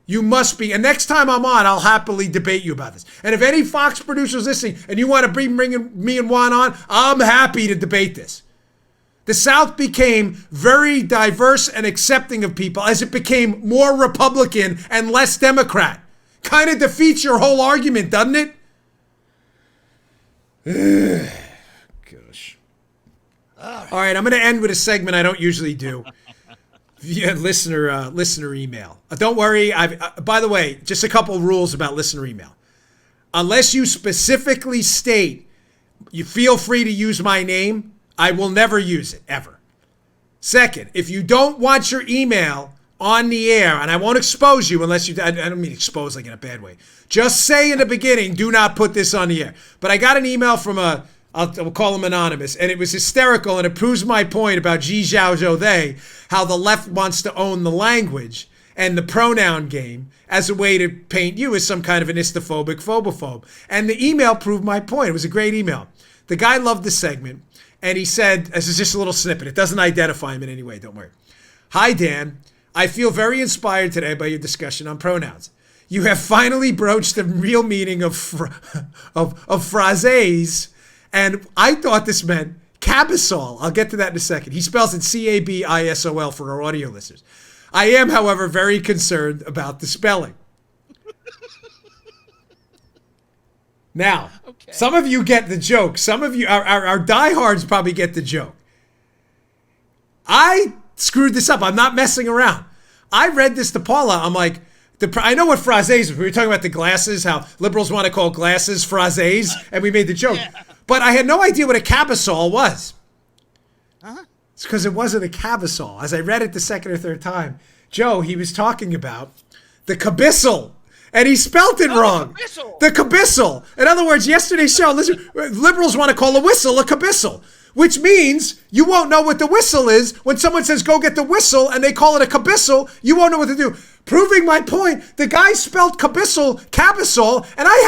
You must be. And next time I'm on, I'll happily debate you about this. And if any Fox producer's listening and you want to bring me and Juan on, I'm happy to debate this. The South became very diverse and accepting of people as it became more Republican and less Democrat. Kind of defeats your whole argument, doesn't it? Gosh. All right, I'm going to end with a segment I don't usually do. Via listener email. Don't worry. By the way, just a couple rules about listener email. Unless you specifically state you feel free to use my name, I will never use it, ever. Second, if you don't want your email on the air, and I won't expose you unless you, I don't mean expose like in a bad way. Just say in the beginning, do not put this on the air. But I got an email from we'll call him anonymous, and it was hysterical, and it proves my point about Ji Zhao Zhou They, how the left wants to own the language and the pronoun game as a way to paint you as some kind of an istophobic phobophobe. And the email proved my point. It was a great email. The guy loved the segment. And he said, this is just a little snippet. It doesn't identify him in any way. Don't worry. Hi, Dan. I feel very inspired today by your discussion on pronouns. You have finally broached the real meaning of phrases. And I thought this meant cabisol. I'll get to that in a second. He spells it Cabisol for our audio listeners. I am, however, very concerned about the spelling. Now, some of you get the joke. Some of you, our diehards probably get the joke. I screwed this up. I'm not messing around. I read this to Paula. I'm like, I know what phrases is. We were talking about the glasses, how liberals want to call glasses phrases, and we made the joke. Yeah. But I had no idea what a cabisol was. Uh-huh. It's because it wasn't a cabisol. As I read it the second or third time, Joe, he was talking about the cabissel. And he spelt it wrong. The cabissel. In other words, yesterday's show, listen, liberals want to call a whistle a cabissel, which means you won't know what the whistle is. When someone says, go get the whistle, and they call it a cabissel, you won't know what to do. Proving my point, the guy spelled cabissel, and I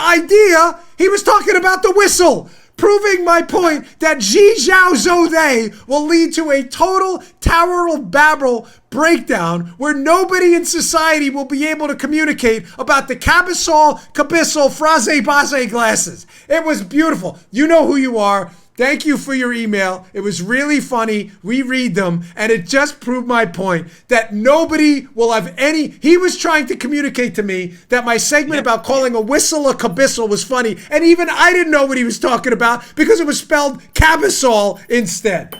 idea, he was talking about the whistle, proving my point that Xi Zhao Zhou They will lead to a total Tower of Babel breakdown where nobody in society will be able to communicate about the Cabasol, Fraze Base glasses. It was beautiful. You know who you are. Thank you for your email. It was really funny. We read them, and it just proved my point that nobody will have any. He was trying to communicate to me that my segment about calling a whistle a cabissel was funny, and even I didn't know what he was talking about because it was spelled cabasol instead.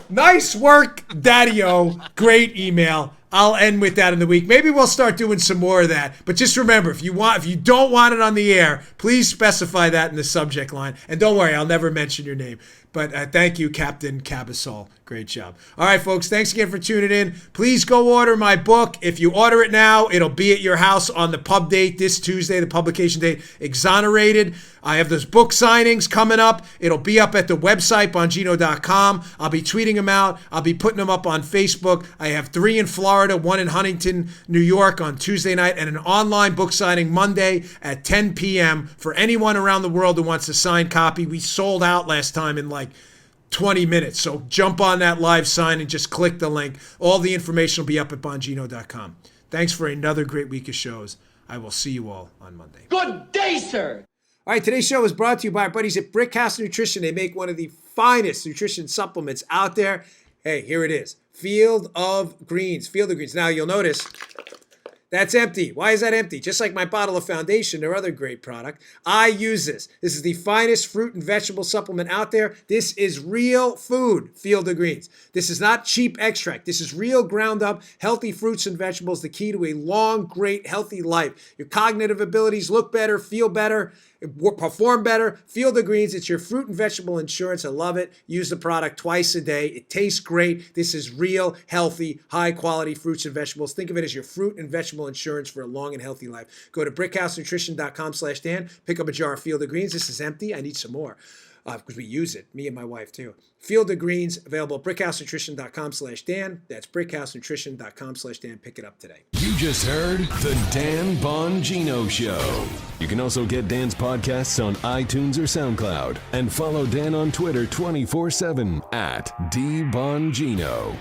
Nice work, Daddy-O. Great email. I'll end with that in the week. Maybe we'll start doing some more of that. But just remember, if you don't want it on the air, please specify that in the subject line. And don't worry, I'll never mention your name. But thank you, Captain Cabasol. Great job. All right, folks, thanks again for tuning in. Please go order my book. If you order it now, it'll be at your house on the pub date this Tuesday, the publication date, Exonerated. I have those book signings coming up. It'll be up at the website, Bongino.com. I'll be tweeting them out. I'll be putting them up on Facebook. I have 3 in Florida, 1 in Huntington, New York on Tuesday night, and an online book signing Monday at 10 p.m. for anyone around the world who wants a signed copy. We sold out last time in like 20 minutes. So jump on that live sign and just click the link. All the information will be up at Bongino.com. Thanks for another great week of shows. I will see you all on Monday. Good day, sir. All right, today's show is brought to you by our buddies at Brickhouse Nutrition. They make one of the finest nutrition supplements out there. Hey, here it is. Field of Greens. Field of Greens. Now, you'll notice that's empty. Why is that empty? Just like my bottle of Foundation or other great product, I use this. This is the finest fruit and vegetable supplement out there. This is real food, Field of Greens. This is not cheap extract. This is real ground up, healthy fruits and vegetables, the key to a long, great, healthy life. Your cognitive abilities look better, feel better, perform better. Field of Greens, it's your fruit and vegetable insurance. I love it. Use the product twice a day. It tastes great. This is real, healthy, high quality fruits and vegetables. Think of it as your fruit and vegetable insurance for a long and healthy life. Go to brickhousenutrition.com/Dan. Pick up a jar of Field of Greens. This is empty. I need some more because we use it, me and my wife too. Field of Greens, available at brickhousenutrition.com/Dan. That's brickhousenutrition.com/Dan. Pick it up today. You just heard The Dan Bongino Show. You can also get Dan's podcasts on iTunes or SoundCloud. And follow Dan on Twitter 24/7 at DBongino.